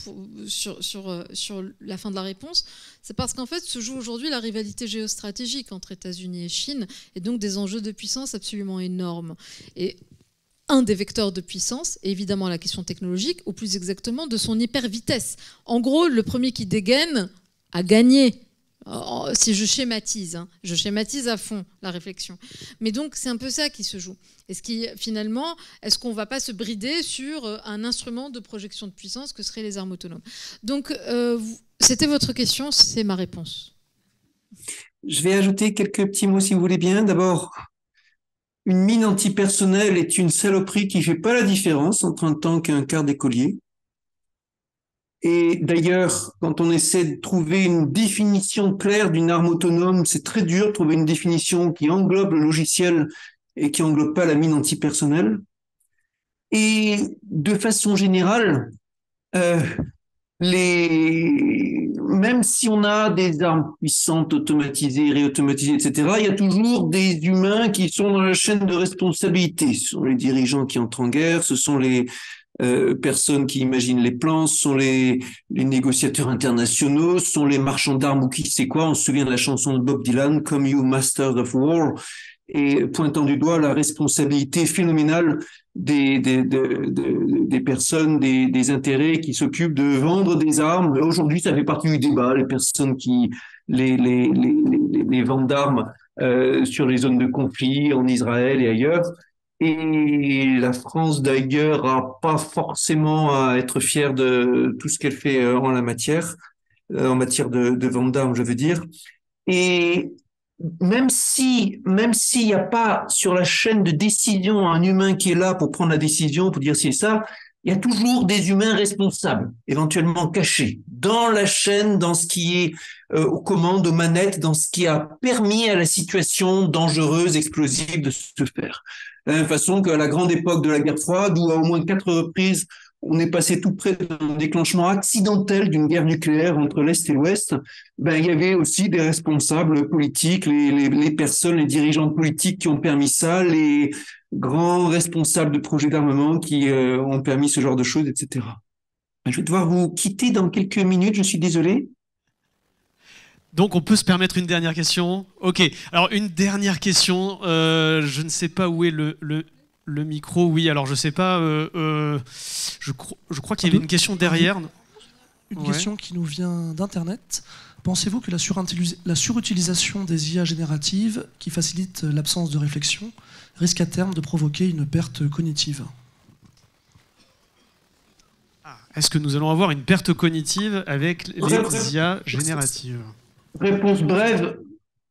O: sur la fin de la réponse. C'est parce qu'en fait, se joue aujourd'hui la rivalité géostratégique entre États-Unis et Chine, et donc des enjeux de puissance absolument énormes. Et un des vecteurs de puissance est évidemment la question technologique, ou plus exactement de son hyper-vitesse. En gros, le premier qui dégaine a gagné. Si je schématise, je schématise à fond la réflexion. Mais donc, c'est un peu ça qui se joue. Finalement, est-ce qu'on ne va pas se brider sur un instrument de projection de puissance que seraient les armes autonomes? Donc, c'était votre question, c'est ma réponse.
U: Je vais ajouter quelques petits mots si vous voulez bien. D'abord, une mine antipersonnelle est une saloperie qui ne fait pas la différence entre un tank et un quart d'écolier. Et d'ailleurs, quand on essaie de trouver une définition claire d'une arme autonome, c'est très dur de trouver une définition qui englobe le logiciel et qui englobe pas la mine antipersonnelle. Et de façon générale, même si on a des armes puissantes, automatisées, réautomatisées, etc., il y a toujours des humains qui sont dans la chaîne de responsabilité. Ce sont les dirigeants qui entrent en guerre, ce sont les personnes qui imaginent les plans, ce sont les négociateurs internationaux, ce sont les marchands d'armes ou qui sait quoi. On se souvient de la chanson de Bob Dylan, Come You Masters of War, et pointant du doigt la responsabilité phénoménale des personnes, des intérêts qui s'occupent de vendre des armes. Aujourd'hui, ça fait partie du débat, les personnes qui les vendent d'armes sur les zones de conflit en Israël et ailleurs. Et la France, d'ailleurs, n'a pas forcément à être fière de tout ce qu'elle fait en la matière, en matière de vente d'armes, je veux dire. Et même s'il n'y a pas sur la chaîne de décision un humain qui est là pour prendre la décision, pour dire c'est ça, il y a toujours des humains responsables, éventuellement cachés, dans la chaîne, dans ce qui est aux commandes, aux manettes, dans ce qui a permis à la situation dangereuse, explosive de se faire. De la même façon qu'à la grande époque de la guerre froide, où à au moins 4 reprises, on est passé tout près d'un déclenchement accidentel d'une guerre nucléaire entre l'Est et l'Ouest, ben, il y avait aussi des responsables politiques, les personnes, les dirigeants politiques qui ont permis ça, les grands responsables de projets d'armement qui ont permis ce genre de choses, etc. Je vais devoir vous quitter dans quelques minutes, je suis désolé.
Q: Donc on peut se permettre une dernière question. Ok, alors une dernière question, je ne sais pas où est le micro, oui, alors je sais pas, je crois qu'il y avait une question derrière.
B: Une question qui nous vient d'Internet. Pensez-vous que la surutilisation des IA génératives, qui facilite l'absence de réflexion, risque à terme de provoquer une perte cognitive?
Q: Est-ce que nous allons avoir une perte cognitive avec les IA génératives?
U: Réponse brève.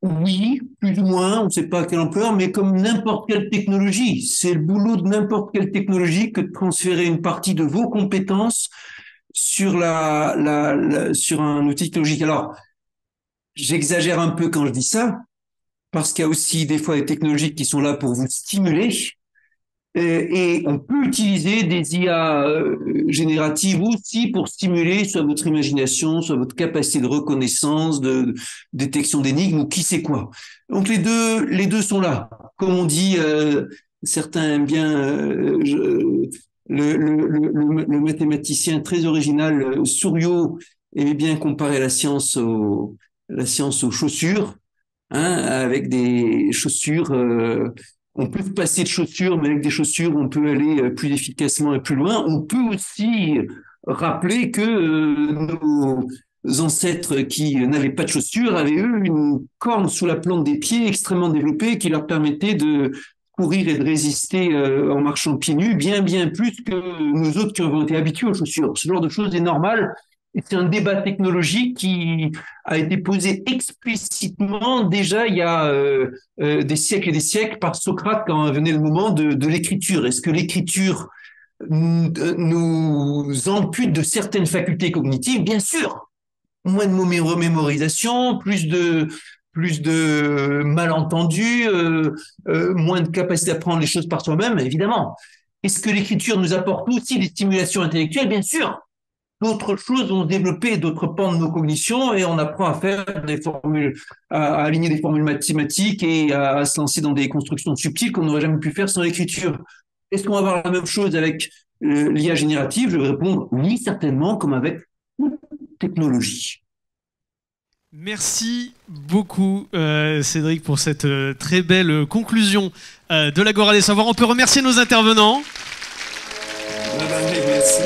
U: Oui, plus ou moins, on ne sait pas à quelle ampleur, mais comme n'importe quelle technologie, c'est le boulot de n'importe quelle technologie que de transférer une partie de vos compétences sur sur un outil technologique. Alors, j'exagère un peu quand je dis ça, parce qu'il y a aussi des fois des technologies qui sont là pour vous stimuler, et on peut utiliser des IA génératives aussi pour stimuler soit votre imagination, soit votre capacité de reconnaissance, de détection d'énigmes ou qui sait quoi. Donc les deux sont là. Comme on dit, certains aiment bien le mathématicien très original Souriau aimait bien comparer la science aux chaussures, hein, avec des chaussures. On peut se passer de chaussures, mais avec des chaussures, on peut aller plus efficacement et plus loin. On peut aussi rappeler que nos ancêtres qui n'avaient pas de chaussures avaient, eux, une corne sous la plante des pieds extrêmement développée qui leur permettait de courir et de résister en marchant pieds nus bien plus que nous autres qui avons été habitués aux chaussures. Ce genre de choses est normal. Et c'est un débat technologique qui a été posé explicitement déjà il y a des siècles et des siècles par Socrate quand venait le moment de l'écriture. Est-ce que l'écriture nous ampute de certaines facultés cognitives? Bien sûr. Moins de mémorisation, plus de malentendus, moins de capacité à prendre les choses par soi-même, évidemment. Est-ce que l'écriture nous apporte aussi des stimulations intellectuelles? Bien sûr. D'autres choses ont développé d'autres pans de nos cognitions et on apprend à faire des formules, à aligner des formules mathématiques et à se lancer dans des constructions subtiles qu'on n'aurait jamais pu faire sans l'écriture. Est-ce qu'on va avoir la même chose avec l'IA générative? Je vais répondre oui, certainement, comme avec toute technologie.
Q: Merci beaucoup Cédric pour cette très belle conclusion de l'Agora des Savoirs. On peut remercier nos intervenants.
U: Merci.